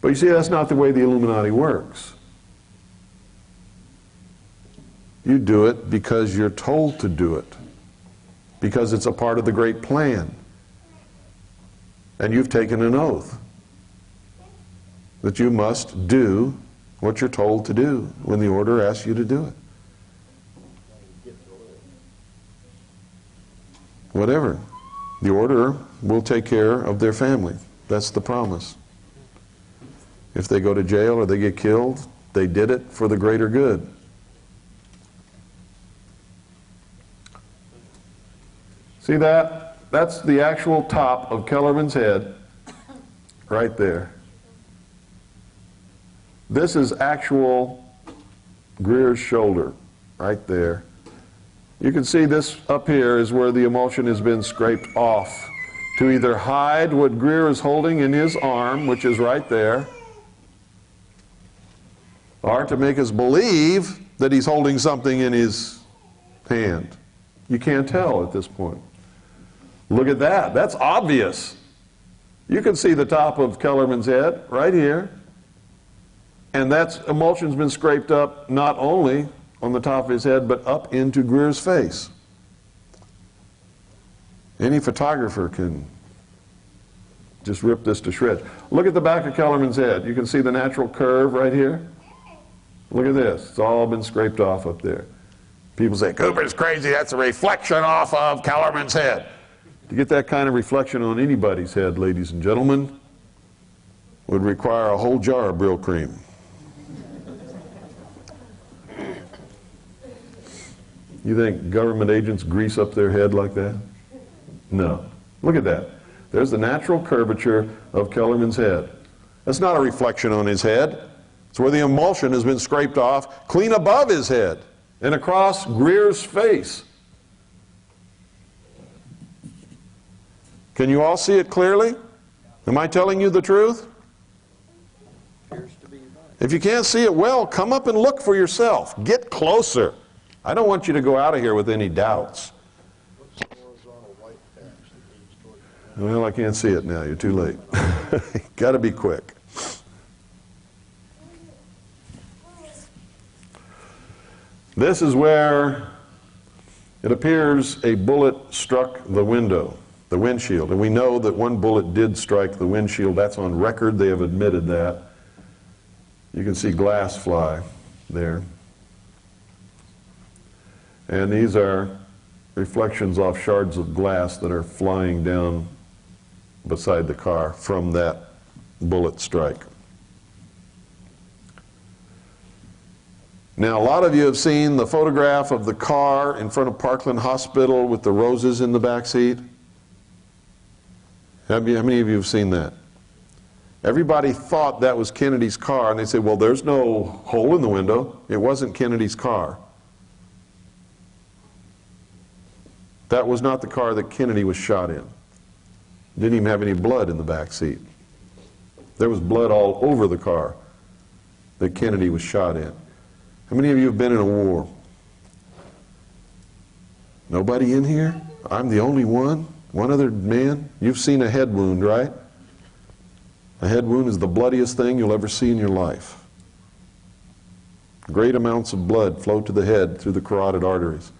But you see, that's not the way the Illuminati works. You do it because you're told to do it, because it's a part of the great plan. And you've taken an oath that you must do what you're told to do when the order asks you to do it. Whatever. The order will take care of their family. That's the promise. If they go to jail or they get killed, they did it for the greater good. See that? That's the actual top of Kellerman's head, right there. This is actual Greer's shoulder, right there. You can see this up here is where the emulsion has been scraped off to either hide what Greer is holding in his arm, which is right there, or to make us believe that he's holding something in his hand. You can't tell at this point. Look at that. That's obvious. You can see the top of Kellerman's head right here. And that emulsion's been scraped up not only on the top of his head, but up into Greer's face. Any photographer can just rip this to shreds. Look at the back of Kellerman's head. You can see the natural curve right here. Look at this. It's all been scraped off up there. People say, Cooper's crazy. That's a reflection off of Kellerman's head. To get that kind of reflection on anybody's head, ladies and gentlemen, would require a whole jar of Brill cream. You think government agents grease up their head like that? No. Look at that. There's the natural curvature of Kellerman's head. That's not a reflection on his head. It's where the emulsion has been scraped off clean above his head and across Greer's face. Can you all see it clearly? Am I telling you the truth? If you can't see it well, come up and look for yourself. Get closer. I don't want you to go out of here with any doubts. Well, I can't see it now. You're too late. Got to be quick. This is where it appears a bullet struck the window, the windshield. And we know that one bullet did strike the windshield. That's on record. They have admitted that. You can see glass fly there. And these are reflections off shards of glass that are flying down beside the car from that bullet strike. Now, a lot of you have seen the photograph of the car in front of Parkland Hospital with the roses in the back seat. How many of you have seen that? Everybody thought that was Kennedy's car, and they said, well, there's no hole in the window. It wasn't Kennedy's car. That was not the car that Kennedy was shot in. Didn't even have any blood in the back seat. There was blood all over the car that Kennedy was shot in. How many of you have been in a war? Nobody in here? I'm the only one? One other man? You've seen a head wound, right? A head wound is the bloodiest thing you'll ever see in your life. Great amounts of blood flow to the head through the carotid arteries.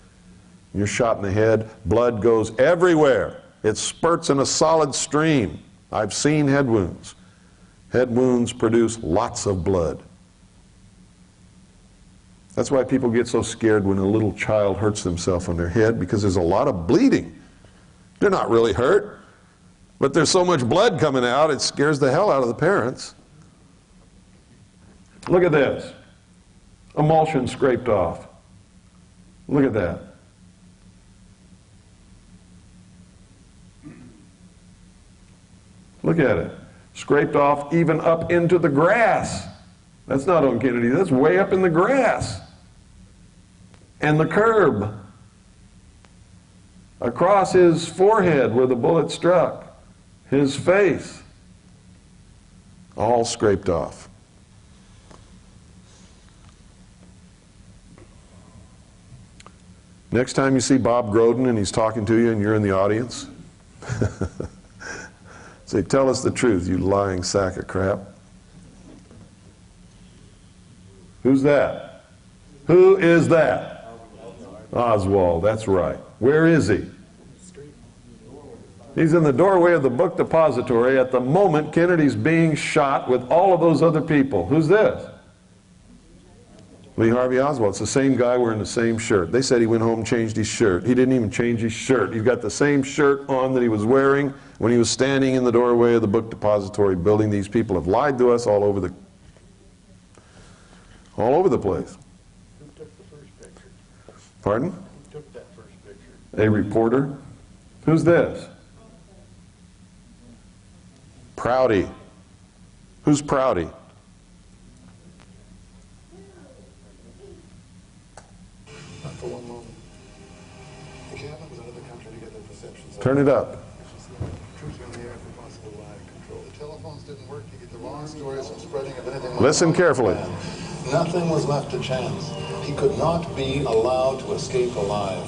You're shot in the head, blood goes everywhere. It spurts in a solid stream. I've seen head wounds. Head wounds produce lots of blood. That's why people get so scared when a little child hurts themselves on their head, because there's a lot of bleeding. They're not really hurt, but there's so much blood coming out, it scares the hell out of the parents. Look at this. Emulsion scraped off. Look at that. Look at it. Scraped off even up into the grass. That's not on Kennedy, that's way up in the grass. And the curb. Across his forehead where the bullet struck. His face. All scraped off. Next time you see Bob Groden and he's talking to you and you're in the audience, say, tell us the truth, you lying sack of crap. Who's that? Who is that? Oswald, that's right. Where is he? He's in the doorway of the book depository at the moment Kennedy's being shot with all of those other people. Who's this? Lee Harvey Oswald. It's the same guy wearing the same shirt. They said he went home and changed his shirt. He didn't even change his shirt. He's got the same shirt on that he was wearing when he was standing in the doorway of the book depository building. These people have lied to us all over the place. Who took the first picture? Pardon? Who took that first picture? A reporter. Who's this? Prouty. Who's Prouty? Not for one moment. The cabinet was another country to get their perceptions. Turn it up. Troops were in the air for possible live control. The telephones didn't work to get the wrong stories from spreading of anything. Listen carefully. Nothing was left to chance. He could not be allowed to escape alive.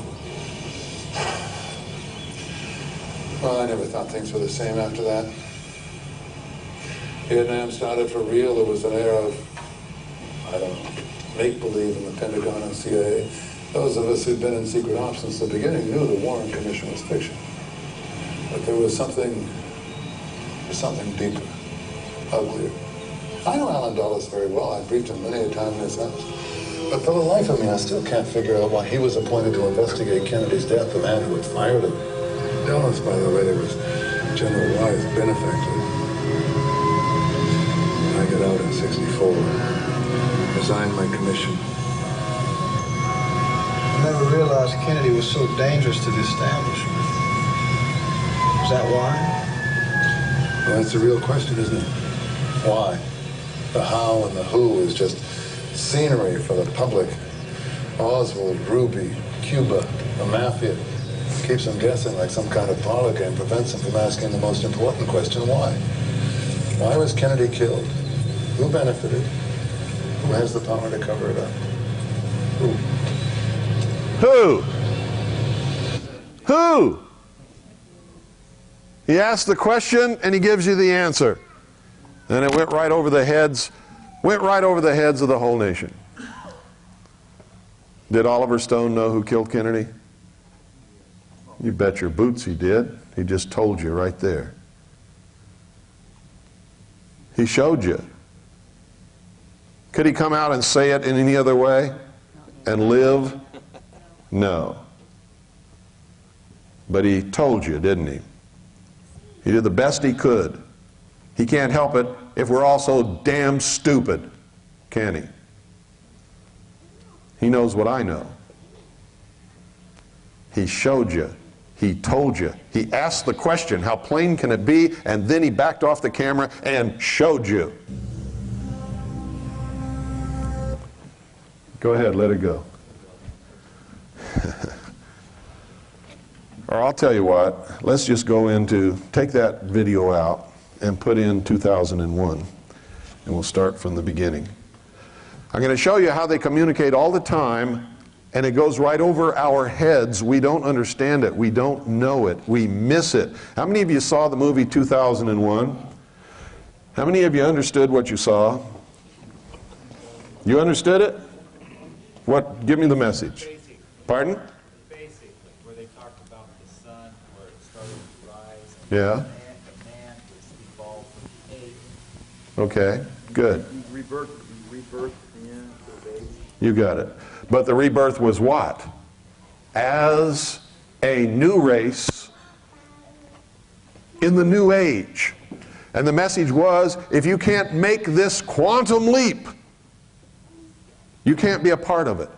Well, I never thought things were the same after that. Vietnam started for real. There was an era of, I don't know, make-believe in the Pentagon and CIA. Those of us who'd been in secret ops since the beginning knew the Warren Commission was fiction. But there was something deeper, uglier. I know Alan Dulles very well. I briefed him many a time in his house. But for the life of me, I still can't figure out why he was appointed to investigate Kennedy's death, the man who had fired him. Dulles, by the way, was General Wise' benefactor. I got out in '64, resigned my commission. I never realized Kennedy was so dangerous to the establishment. Is that why? Well, that's the real question, isn't it? Why? The how and the who is just scenery for the public. Oswald, Ruby, Cuba, the mafia. Keeps them guessing like some kind of parlor game, prevents them from asking the most important question, why? Why was Kennedy killed? Who benefited? Who has the power to cover it up? Who? Who? He asks the question and he gives you the answer. And it went right over the heads of the whole nation. Did Oliver Stone know who killed Kennedy? You bet your boots he did. He just told you right there. He showed you. Could he come out and say it in any other way and live? No. But he told you, didn't he? He did the best he could. He can't help it if we're all so damn stupid, can he? He knows what I know. He showed you. He told you. He asked the question, how plain can it be? And then he backed off the camera and showed you. Go ahead, let it go. Or I'll tell you what, let's just go into, take that video out and put in 2001. And we'll start from the beginning. I'm going to show you how they communicate all the time, and it goes right over our heads. We don't understand it. We don't know it. We miss it. How many of you saw the movie 2001? How many of you understood what you saw? You understood it? What? Give me the message. Pardon? Basically, where they talked about the sun, where it started to rise. Yeah. And the man was evolved from ape. Okay, good. Rebirth the end of the baby. You got it. But the rebirth was what? As a new race in the new age. And the message was, if you can't make this quantum leap, you can't be a part of it.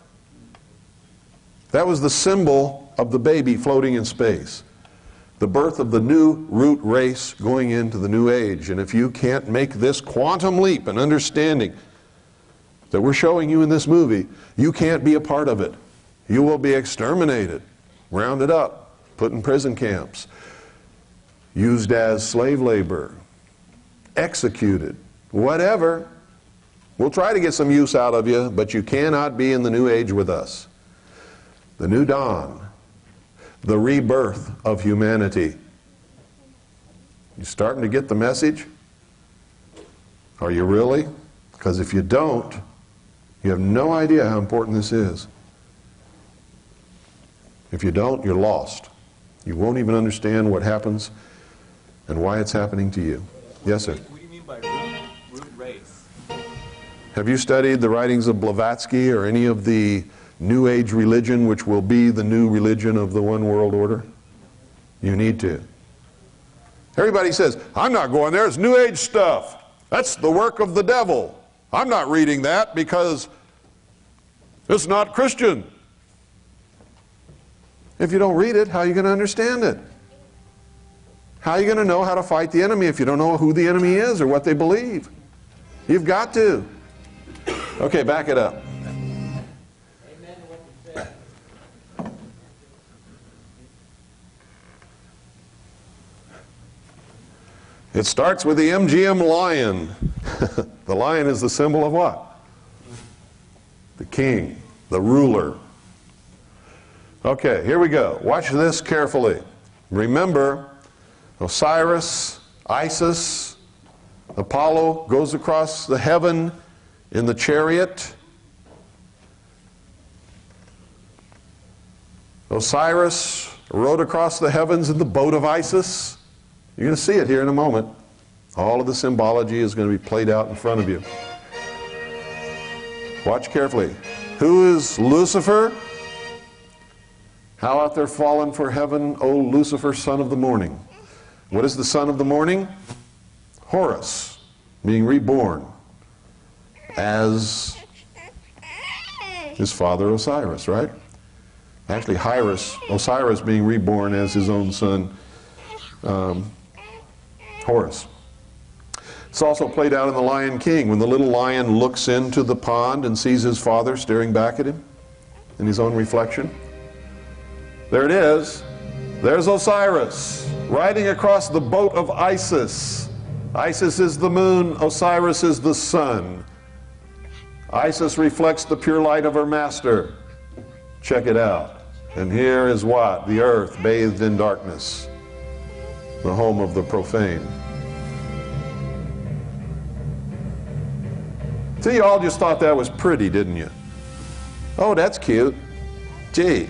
That was the symbol of the baby floating in space. The birth of the new root race going into the new age. And if you can't make this quantum leap in understanding that we're showing you in this movie, you can't be a part of it. You will be exterminated, rounded up, put in prison camps, used as slave labor, executed, whatever. We'll try to get some use out of you, but you cannot be in the new age with us. The new dawn, the rebirth of humanity. You starting to get the message? Are you really? Because if you don't, you have no idea how important this is. If you don't, you're lost. You won't even understand what happens and why it's happening to you. Yes, sir? What do you mean by root race? Have you studied the writings of Blavatsky or any of the New Age religion, which will be the new religion of the one world order? You need to. Everybody says, I'm not going there, it's New Age stuff. That's the work of the devil. I'm not reading that because it's not Christian. If you don't read it, how are you going to understand it? How are you going to know how to fight the enemy if you don't know who the enemy is or what they believe? You've got to. Okay, back it up. It starts with the MGM lion. The lion is the symbol of what? The king, the ruler. Okay, here we go. Watch this carefully. Remember, Osiris, Isis, Apollo goes across the heaven in the chariot. Osiris rode across the heavens in the boat of Isis. You're going to see it here in a moment. All of the symbology is going to be played out in front of you. Watch carefully. Who is Lucifer? How art thou fallen for heaven, O Lucifer, son of the morning? What is the son of the morning? Horus, being reborn as his father Osiris, right? Actually, Osiris being reborn as his own son, Horus. It's also played out in The Lion King when the little lion looks into the pond and sees his father staring back at him in his own reflection. There it is. There's Osiris riding across the boat of Isis. Isis is the moon, Osiris is the sun. Isis reflects the pure light of her master. Check it out. And here is what? The earth bathed in darkness. The home of the profane. See, you all just thought that was pretty, didn't you? Oh, that's cute. Gee.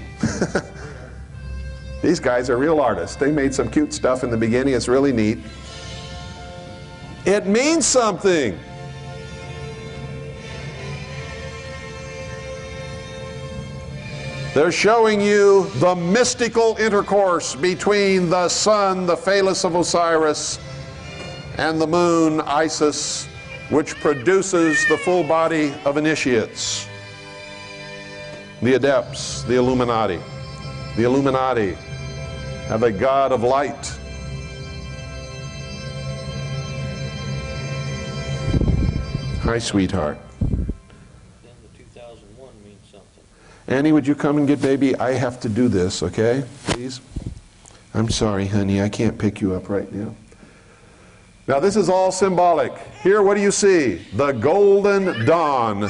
These guys are real artists. They made some cute stuff in the beginning. It's really neat. It means something. They're showing you the mystical intercourse between the sun, the phallus of Osiris, and the moon, Isis, which produces the full body of initiates. The adepts, the Illuminati. The Illuminati have a god of light. Hi, sweetheart. Then the 2001 means something. Annie, would you come and get baby? I have to do this, okay? Please? I'm sorry, honey. I can't pick you up right now. Now, this is all symbolic. Here, what do you see? The golden dawn.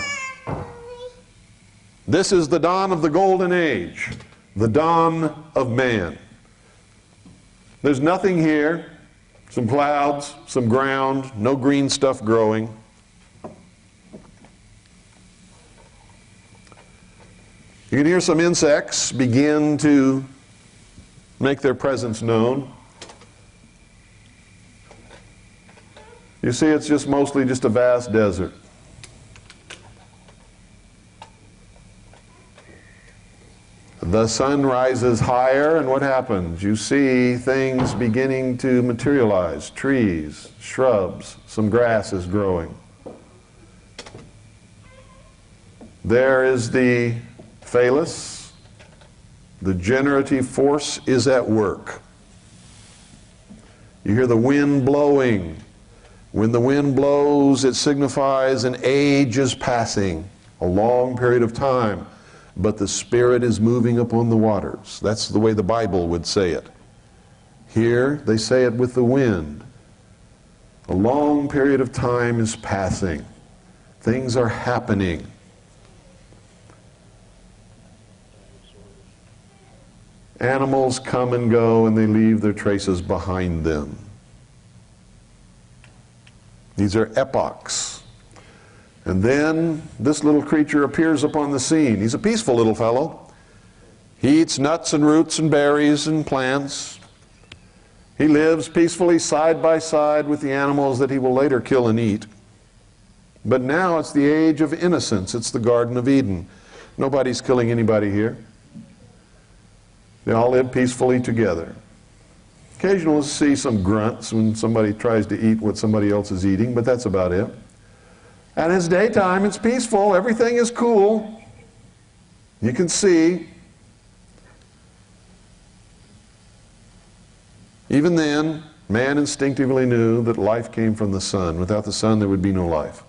This is the dawn of the golden age. The dawn of man. There's nothing here. Some clouds, some ground, no green stuff growing. You can hear some insects begin to make their presence known. You see, it's just mostly just a vast desert. The sun rises higher, and what happens? You see things beginning to materialize. Trees, shrubs, some grass is growing. There is the phallus, The generative force is at work. You hear the wind blowing. When the wind blows, it signifies an age is passing, a long period of time, but the Spirit is moving upon the waters. That's the way the Bible would say it. Here, they say it with the wind. A long period of time is passing. Things are happening. Animals come and go, and they leave their traces behind them. These are epochs. And then this little creature appears upon the scene. He's a peaceful little fellow. He eats nuts and roots and berries and plants. He lives peacefully side by side with the animals that he will later kill and eat. But now it's the age of innocence. It's the Garden of Eden. Nobody's killing anybody here. They all live peacefully together. Occasionally we'll see some grunts when somebody tries to eat what somebody else is eating, but that's about it. And it's daytime, it's peaceful, everything is cool. You can see. Even then, man instinctively knew that life came from the sun. Without the sun, there would be no life.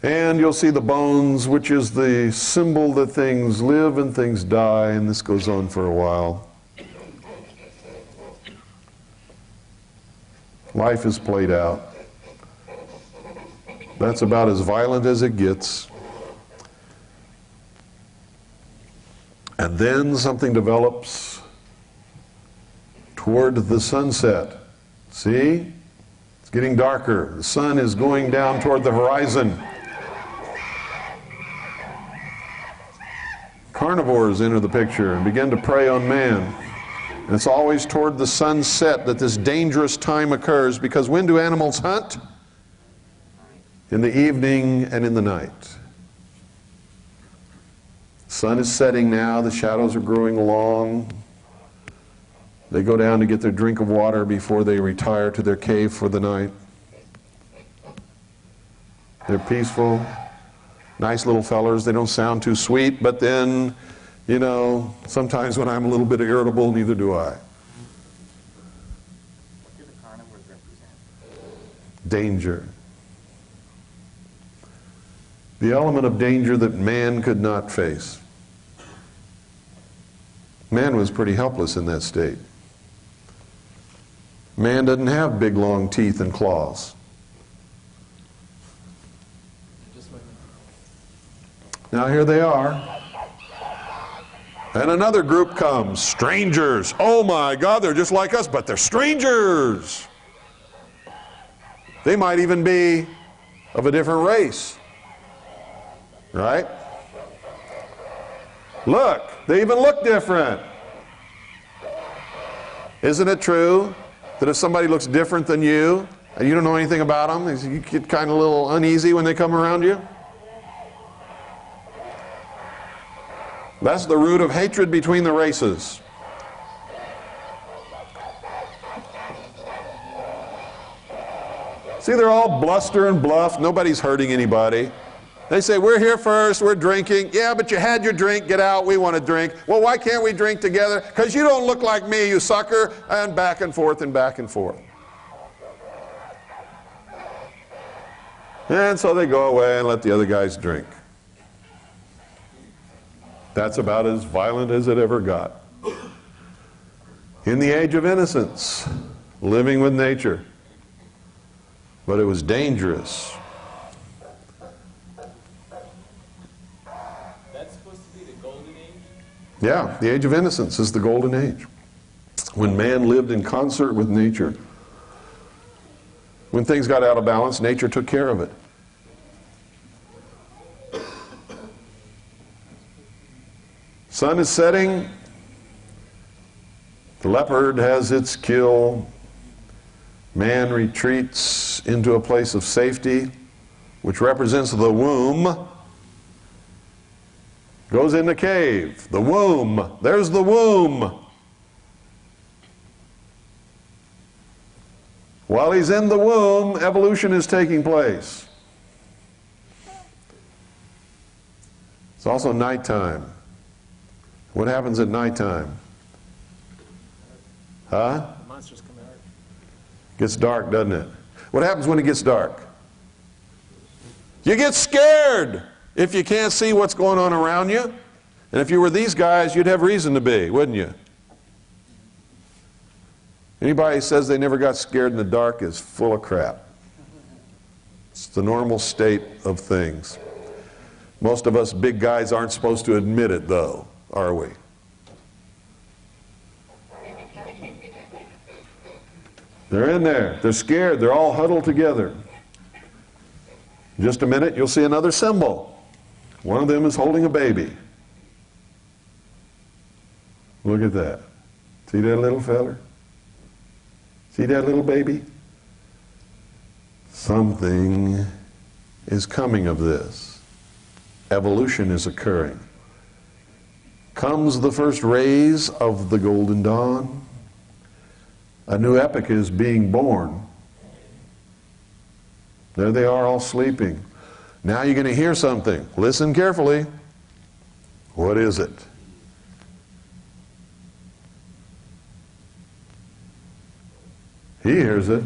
And you'll see the bones, which is the symbol that things live and things die, and this goes on for a while. Life is played out. That's about as violent as it gets. And then something develops toward the sunset. See? It's getting darker. The sun is going down toward the horizon. Carnivores enter the picture and begin to prey on man. And it's always toward the sunset that this dangerous time occurs, because when do animals hunt? In the evening and in the night. The sun is setting now, the shadows are growing long. They go down to get their drink of water before they retire to their cave for the night. They're peaceful. Nice little fellers. They don't sound too sweet, but then, you know, sometimes when I'm a little bit irritable, neither do I. What do the carnivores represent? Danger. The element of danger that man could not face. Man was pretty helpless in that state. Man doesn't have big, long teeth and claws. Now here they are. And another group comes, strangers. Oh my God, they're just like us, but they're strangers. They might even be of a different race. Right? Look, they even look different. Isn't it true that if somebody looks different than you, and you don't know anything about them, you get kind of a little uneasy when they come around you? That's the root of hatred between the races. See, they're all bluster and bluff. Nobody's hurting anybody. They say, we're here first, we're drinking. Yeah, but you had your drink, get out, we want to drink. Well, why can't we drink together? Because you don't look like me, you sucker. And back and forth and back and forth. And so they go away and let the other guys drink. That's about as violent as it ever got. In the age of innocence, living with nature. But it was dangerous. That's supposed to be the golden age? Yeah, the age of innocence is the golden age. When man lived in concert with nature. When things got out of balance, nature took care of it. Sun is setting. The leopard has its kill. Man retreats into a place of safety, which represents the womb. Goes in the cave. The womb. There's the womb. While he's in the womb, evolution is taking place. It's also nighttime. What happens at nighttime? Huh? The monsters come out. Gets dark, doesn't it? What happens when it gets dark? You get scared if you can't see what's going on around you. And if you were these guys, you'd have reason to be, wouldn't you? Anybody who says they never got scared in the dark is full of crap. It's the normal state of things. Most of us big guys aren't supposed to admit it, though, are we? They're in there. They're scared. They're all huddled together. In just a minute, you'll see another symbol. One of them is holding a baby. Look at that. See that little feller? See that little baby? Something is coming of this. Evolution is occurring. Comes the first rays of the golden dawn. A new epoch is being born. There they are, all sleeping. Now you're going to hear something. Listen carefully. What is it? He hears it.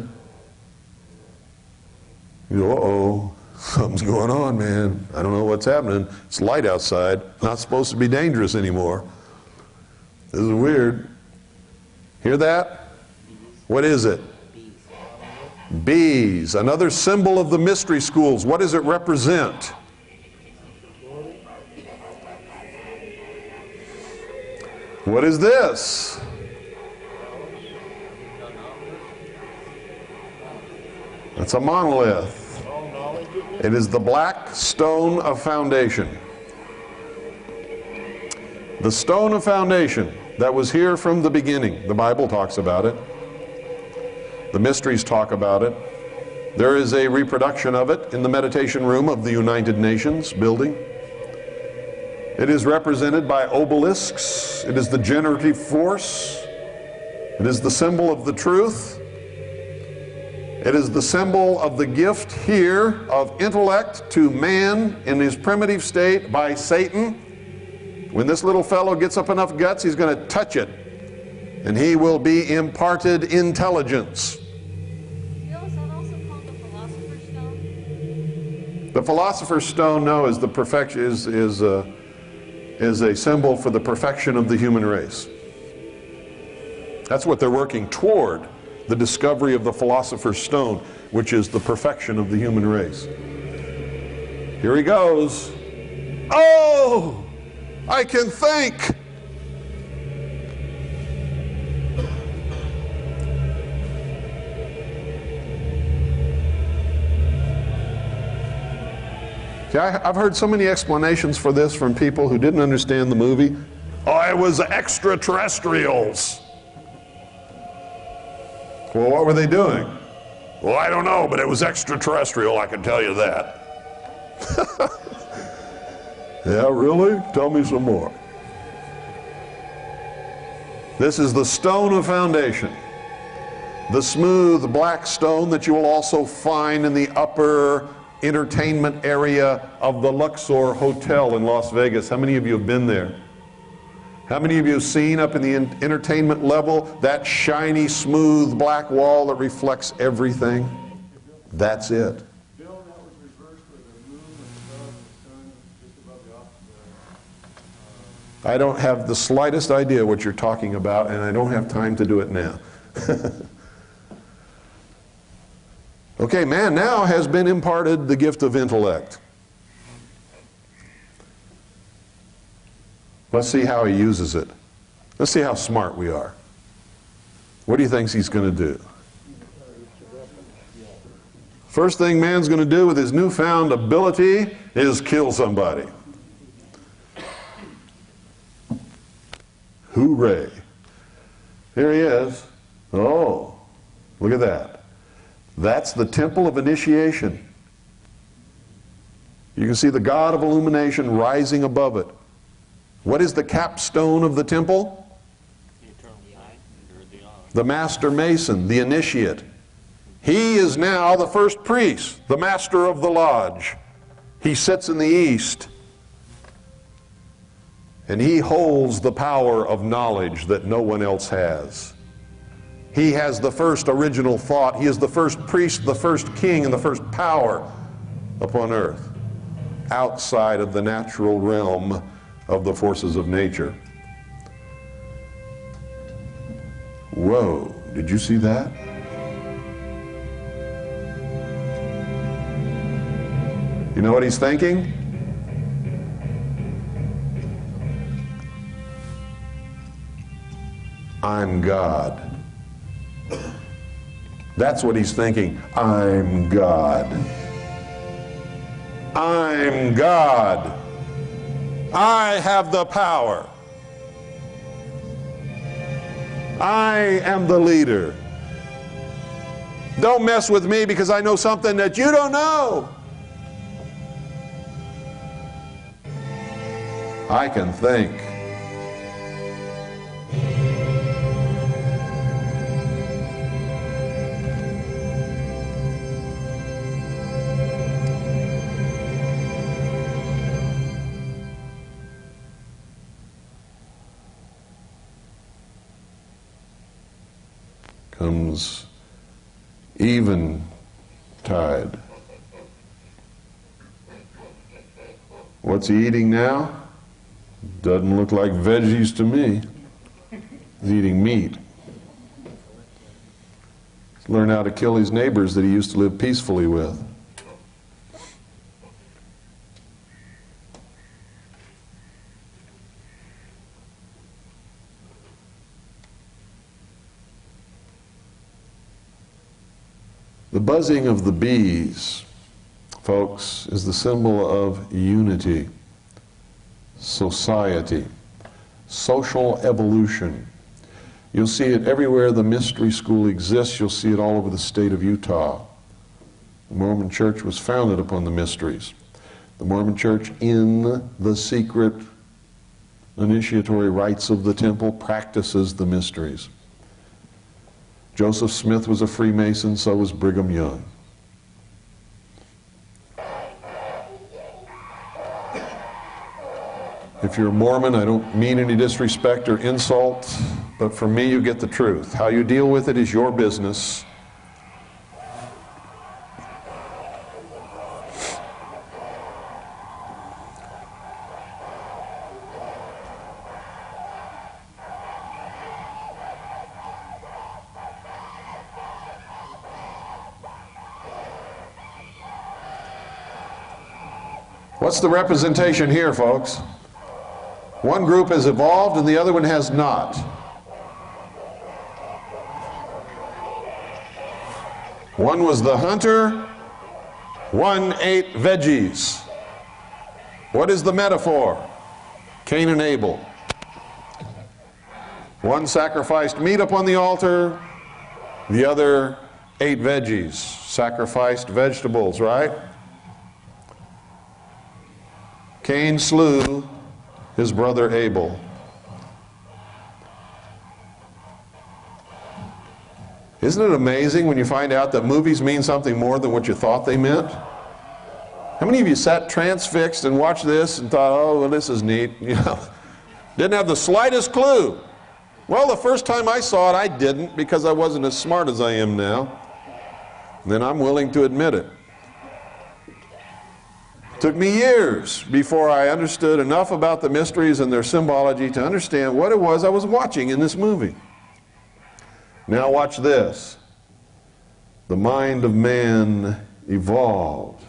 You go, uh-oh, something's going on, man. I don't know what's happening. It's light outside. Not supposed to be dangerous anymore. This is weird. Hear that? What is it? Bees. Another symbol of the mystery schools. What does it represent? What is this? It's a monolith. It is the black stone of foundation. The stone of foundation that was here from the beginning. The Bible talks about it. The mysteries talk about it. There is a reproduction of it in the meditation room of the United Nations building. It is represented by obelisks. It is the generative force. It is the symbol of the truth. It is the symbol of the gift here of intellect to man in his primitive state by Satan. When this little fellow gets up enough guts, he's going to touch it, and he will be imparted intelligence. Is that also called the Philosopher's Stone? The Philosopher's Stone, no, is the perfection is a symbol for the perfection of the human race. That's what they're working toward. The discovery of the Philosopher's Stone, which is the perfection of the human race. Here he goes. Oh, I can think. See, I've heard so many explanations for this from people who didn't understand the movie. Oh, it was extraterrestrials. Well, what were they doing? Well, I don't know, but it was extraterrestrial, I can tell you that. Yeah, really? Tell me some more. This is the stone of foundation. The smooth black stone that you will also find in the upper entertainment area of the Luxor Hotel in Las Vegas. How many of you have been there? How many of you have seen up in the entertainment level that shiny, smooth black wall that reflects everything? That's it. Bill, that was reversed where the moon was above the sun, just above the opposite. I don't have the slightest idea what you're talking about, and I don't have time to do it now. Okay, man now has been imparted the gift of intellect. Let's see how he uses it. Let's see how smart we are. What do you think he's going to do? First thing man's going to do with his newfound ability is kill somebody. Hooray. Here he is. Oh, look at that. That's the temple of initiation. You can see the God of illumination rising above it. What is the capstone of the temple? The master mason, the initiate. He is now the first priest, the master of the lodge. He sits in the east. And he holds the power of knowledge that no one else has. He has the first original thought. He is the first priest, the first king, and the first power upon earth, outside of the natural realm of the forces of nature. Whoa, did you see that? You know what he's thinking? I'm God. That's what he's thinking. I'm God. I'm God. I have the power. I am the leader. Don't mess with me because I know something that you don't know. I can think. Comes eventide. What's he eating now? Doesn't look like veggies to me. He's eating meat. He's learned how to kill his neighbors that he used to live peacefully with. The buzzing of the bees, folks, is the symbol of unity, society, social evolution. You'll see it everywhere the mystery school exists. You'll see it all over the state of Utah. The Mormon Church was founded upon the mysteries. The Mormon Church, in the secret initiatory rites of the temple, practices the mysteries. Joseph Smith was a Freemason, so was Brigham Young. If you're a Mormon, I don't mean any disrespect or insult, but for me, you get the truth. How you deal with it is your business. What's the representation here, folks? One group has evolved and the other one has not. One was the hunter, one ate veggies. What is the metaphor? Cain and Abel. One sacrificed meat upon the altar, the other ate veggies, sacrificed vegetables, right? Cain slew his brother Abel. Isn't it amazing when you find out that movies mean something more than what you thought they meant? How many of you sat transfixed and watched this and thought, oh, well, this is neat? You know, didn't have the slightest clue. Well, the first time I saw it, I didn't, because I wasn't as smart as I am now. Then I'm willing to admit it. Took me years before I understood enough about the mysteries and their symbology to understand what it was I was watching in this movie. Now watch this. The mind of man evolved.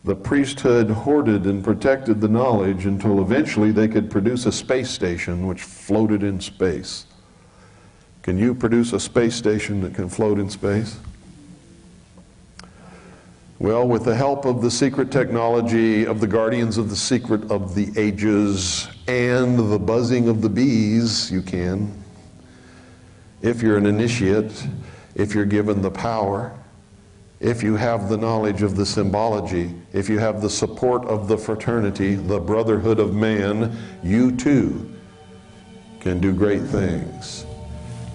The priesthood hoarded and protected the knowledge until eventually they could produce a space station which floated in space. Can you produce a space station that can float in space? Well, with the help of the secret technology of the guardians of the secret of the ages and the buzzing of the bees, you can. If you're an initiate, if you're given the power, if you have the knowledge of the symbology, if you have the support of the fraternity, the brotherhood of man, you too can do great things.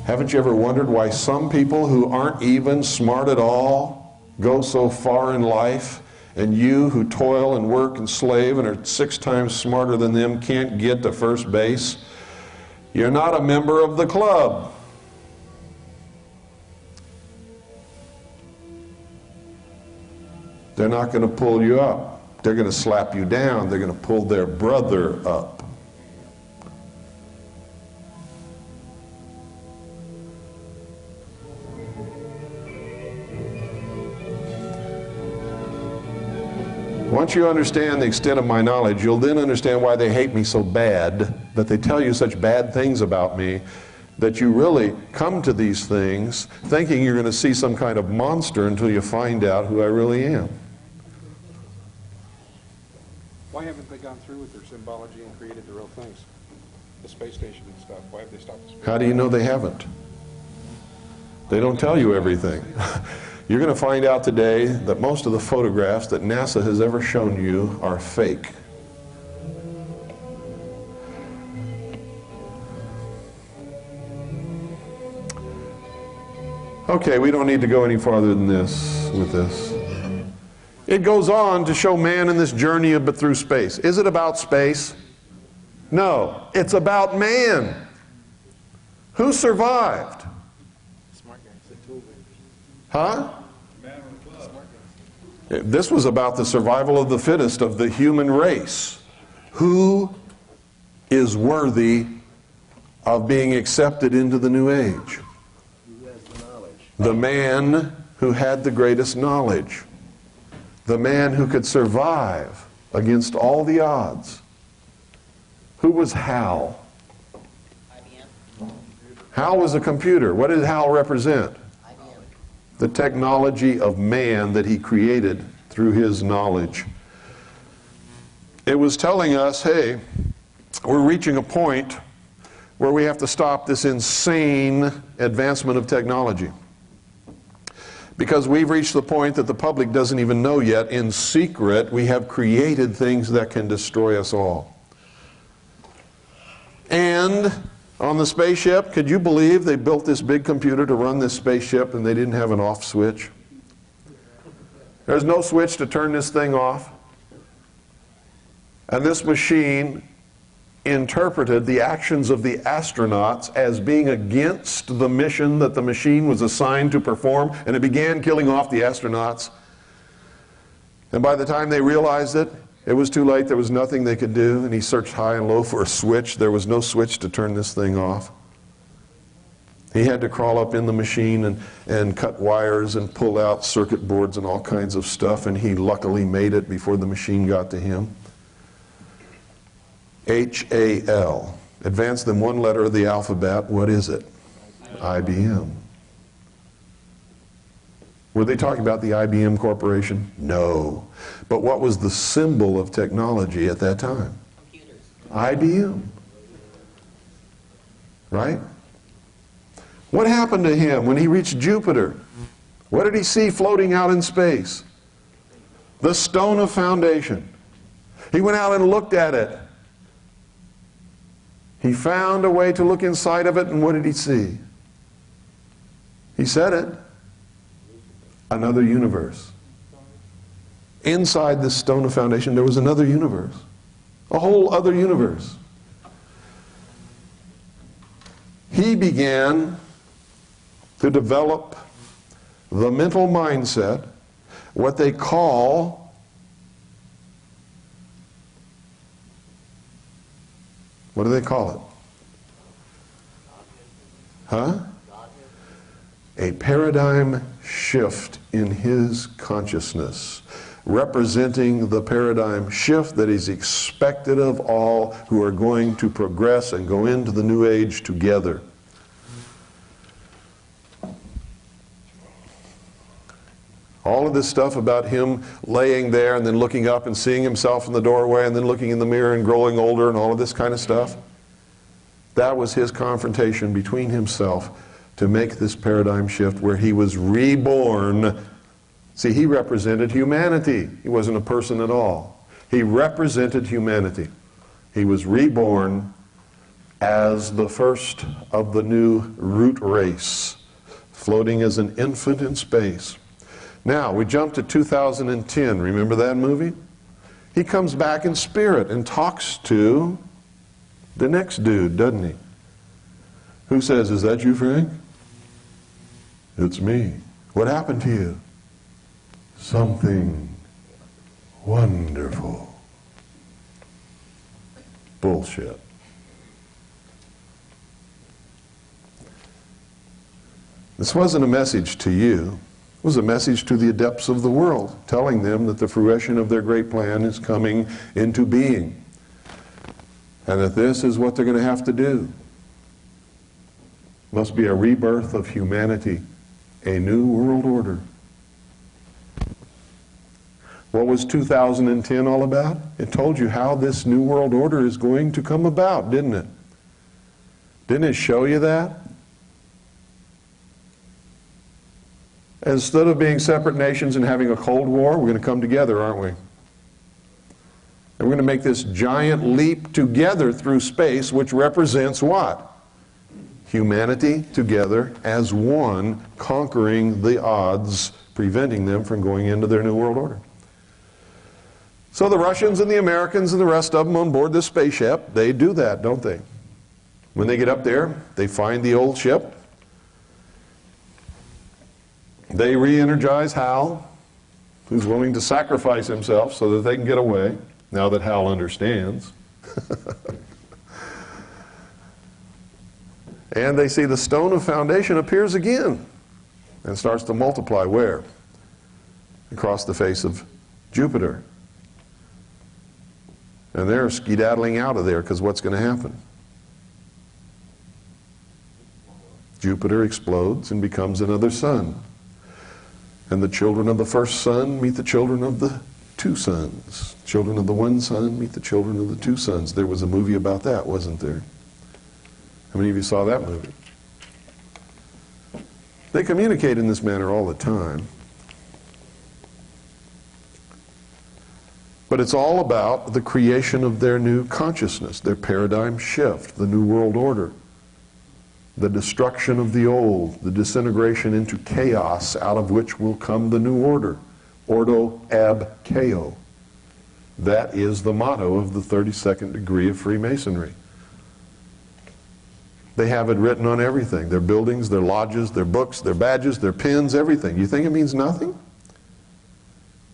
Haven't you ever wondered why some people who aren't even smart at all go so far in life and you who toil and work and slave and are 6 times smarter than them can't get to first base, you're not a member of the club. They're not going to pull you up. They're going to slap you down. They're going to pull their brother up. Once you understand the extent of my knowledge, you'll then understand why they hate me so bad, that they tell you such bad things about me, that you really come to these things thinking you're going to see some kind of monster until you find out who I really am. Why haven't they gone through with their symbology and created the real things? The space station and stuff. Why have they stopped the space? How do you know they haven't? They don't tell you everything. You're going to find out today that most of the photographs that NASA has ever shown you are fake. Okay, we don't need to go any farther than this with this. It goes on to show man in this journey through space. Is it about space? No, it's about man. Who survived? Huh? This was about the survival of the fittest of the human race. Who is worthy of being accepted into the new age? Who has the knowledge? The man who had the greatest knowledge. The man who could survive against all the odds. Who was Hal? Hal was a computer. What did Hal represent? The technology of man that he created through his knowledge. It was telling us, hey, we're reaching a point where we have to stop this insane advancement of technology. Because we've reached the point that the public doesn't even know yet. In secret, we have created things that can destroy us all. And on the spaceship, could you believe they built this big computer to run this spaceship and they didn't have an off switch? There's no switch to turn this thing off. And this machine interpreted the actions of the astronauts as being against the mission that the machine was assigned to perform, and it began killing off the astronauts. And by the time they realized it, it was too late. There was nothing they could do, and he searched high and low for a switch. There was no switch to turn this thing off. He had to crawl up in the machine and cut wires and pull out circuit boards and all kinds of stuff, and he luckily made it before the machine got to him. HAL. Advance them one letter of the alphabet. What is it? IBM. Were they talking about the IBM Corporation? No. But what was the symbol of technology at that time? Computers. IBM. Right? What happened to him when he reached Jupiter? What did he see floating out in space? The stone of foundation. He went out and looked at it. He found a way to look inside of it, and what did he see? He said it. Another universe. Inside this stone of foundation, there was another universe. A whole other universe. He began to develop the mental mindset, what they call, what do they call it? Huh? A paradigm shift in his consciousness, representing the paradigm shift that is expected of all who are going to progress and go into the new age together. All of this stuff about him laying there and then looking up and seeing himself in the doorway and then looking in the mirror and growing older and all of this kind of stuff, that was his confrontation between himself to make this paradigm shift where he was reborn. See, he represented humanity. He wasn't a person at all. He represented humanity. He was reborn as the first of the new root race, floating as an infant in space. Now, we jump to 2010. Remember that movie? He comes back in spirit and talks to the next dude, doesn't he? Who says, "Is that you, Frank?" "It's me." "What happened to you?" "Something wonderful." Bullshit. This wasn't a message to you. It was a message to the adepts of the world, telling them that the fruition of their great plan is coming into being, and that this is what they're going to have to do. Must be a rebirth of humanity, a new world order. What was 2010 all about? It told you how this new world order is going to come about, didn't it? Didn't it show you that? Instead of being separate nations and having a Cold War, we're going to come together, aren't we? And we're going to make this giant leap together through space, which represents what? Humanity together as one, conquering the odds, preventing them from going into their new world order. So the Russians and the Americans and the rest of them on board this spaceship, they do that, don't they? When they get up there, they find the old ship. They re-energize Hal, who's willing to sacrifice himself so that they can get away, now that Hal understands. And they see the stone of foundation appears again and starts to multiply. Where? Across the face of Jupiter. And they're skedaddling out of there because what's going to happen? Jupiter explodes and becomes another sun. And the children of the first sun meet the children of the two suns. Children of the one sun meet the children of the two suns. There was a movie about that, wasn't there? How many of you saw that movie? They communicate in this manner all the time. But it's all about the creation of their new consciousness, their paradigm shift, the new world order. The destruction of the old, the disintegration into chaos, out of which will come the new order. Ordo ab chao. That is the motto of the 32nd degree of Freemasonry. They have it written on everything. Their buildings, their lodges, their books, their badges, their pins, everything. You think it means nothing?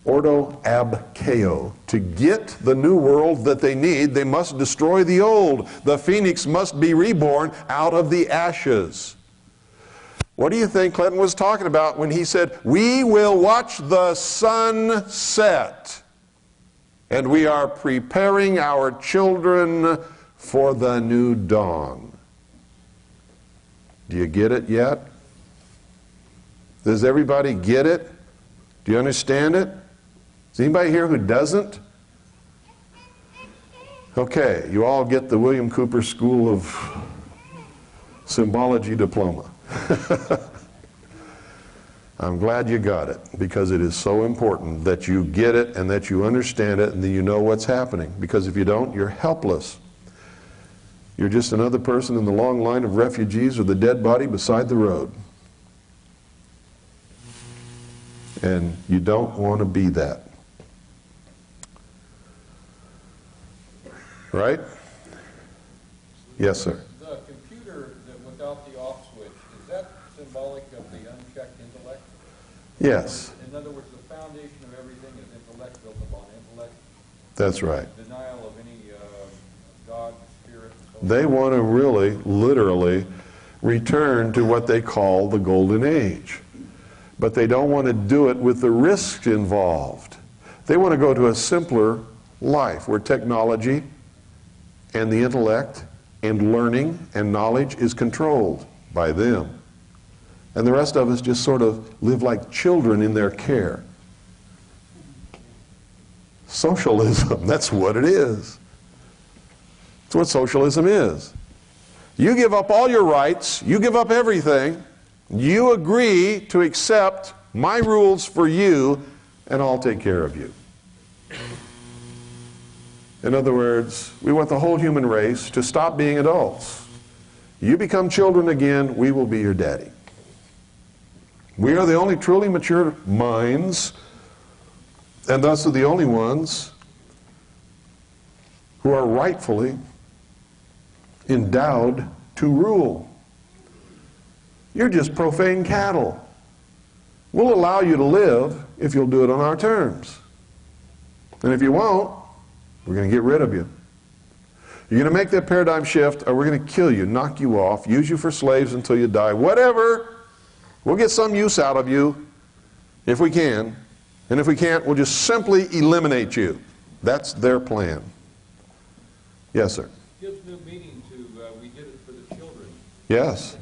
Ordo ab chao. To get the new world that they need, they must destroy the old. The phoenix must be reborn out of the ashes. What do you think Clinton was talking about when he said, "We will watch the sun set, and we are preparing our children for the new dawn"? Do you get it yet? Does everybody get it? Do you understand it? Is anybody here who doesn't? Okay, you all get the William Cooper School of Symbology diploma. I'm glad you got it, because it is so important that you get it and that you understand it and that you know what's happening. Because if you don't, you're helpless. You're just another person in the long line of refugees or the dead body beside the road. And you don't want to be that. Right? Yes, sir. The computer that without the off switch, is that symbolic of the unchecked intellect? Yes. In other words, the foundation of everything is intellect, built upon intellect. That's right. Denial of any God, spirit. So They want to really, literally, return to what they call the golden age. But they don't want to do it with the risks involved. They want to go to a simpler life where technology and the intellect and learning and knowledge is controlled by them. And the rest of us just sort of live like children in their care. Socialism, that's what it is. That's what socialism is. You give up all your rights, you give up everything, you agree to accept my rules for you, and I'll take care of you. In other words, we want the whole human race to stop being adults. You become children again, we will be your daddy. We are the only truly mature minds, and thus are the only ones who are rightfully endowed to rule. You're just profane cattle. We'll allow you to live if you'll do it on our terms. And if you won't, we're going to get rid of you. You're going to make that paradigm shift, or we're going to kill you, knock you off, use you for slaves until you die, whatever. We'll get some use out of you if we can. And if we can't, we'll just simply eliminate you. That's their plan. Yes, sir. Gives new meaning to we did it for the children. Yes.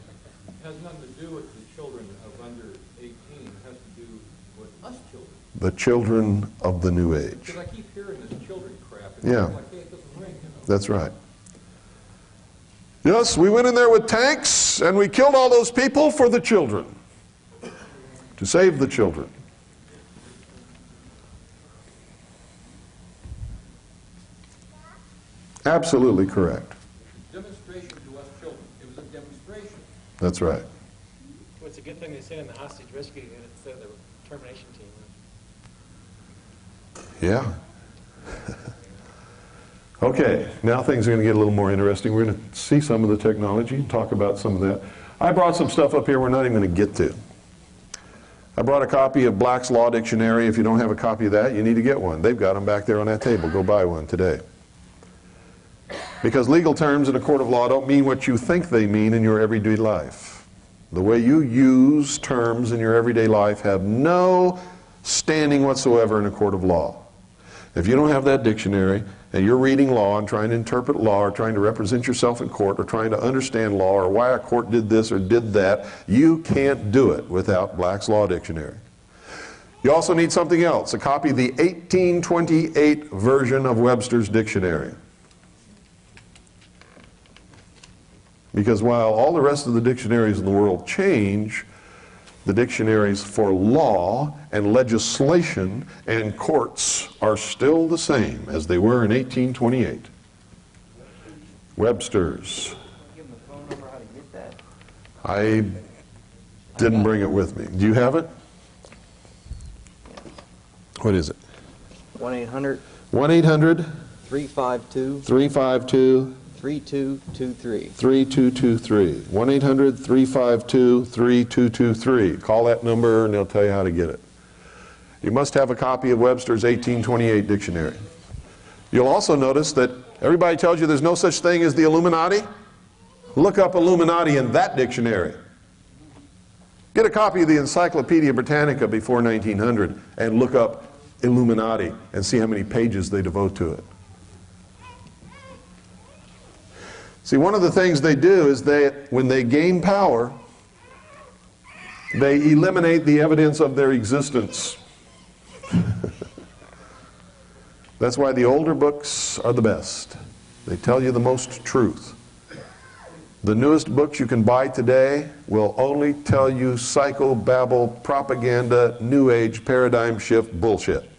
It has nothing to do with the children of under 18. It has to do with us children. The children of the new age. Because I keep hearing this children crap. It's Yeah. like, hey, it doesn't ring, you know. That's right. Yes, we went in there with tanks and we killed all those people for the children. To save the children. Absolutely correct. Demonstration to us children. It was a demonstration. That's right. Well, it's a good thing they sent in the hostage rescue unit instead of the termination team. Yeah. Okay, now things are going to get a little more interesting. We're going to see some of the technology and talk about some of that. I brought some stuff up here we're not even going to get to. I brought a copy of Black's Law Dictionary. If you don't have a copy of that, you need to get one. They've got them back there on that table. Go buy one today. Because legal terms in a court of law don't mean what you think they mean in your everyday life. The way you use terms in your everyday life have no standing whatsoever in a court of law. If you don't have that dictionary and you're reading law and trying to interpret law or trying to represent yourself in court or trying to understand law or why a court did this or did that, you can't do it without Black's Law Dictionary. You also need something else, a copy of the 1828 version of Webster's Dictionary. Because while all the rest of the dictionaries in the world change, the dictionaries for law and legislation and courts are still the same as they were in 1828. Webster's. Give them the phone number how to get that. I didn't bring it with me. Do you have it? What is it? 1-800 1-800 352 352 3223. 3223. 1-800 352 3223. Call that number and they'll tell you how to get it. You must have a copy of Webster's 1828 dictionary. You'll also notice that everybody tells you there's no such thing as the Illuminati. Look up Illuminati in that dictionary. Get a copy of the Encyclopedia Britannica before 1900 and look up Illuminati and see how many pages they devote to it. See, one of the things they do is when they gain power, they eliminate the evidence of their existence. That's why the older books are the best. They tell you the most truth. The newest books you can buy today will only tell you psychobabble, propaganda, new age, paradigm shift bullshit.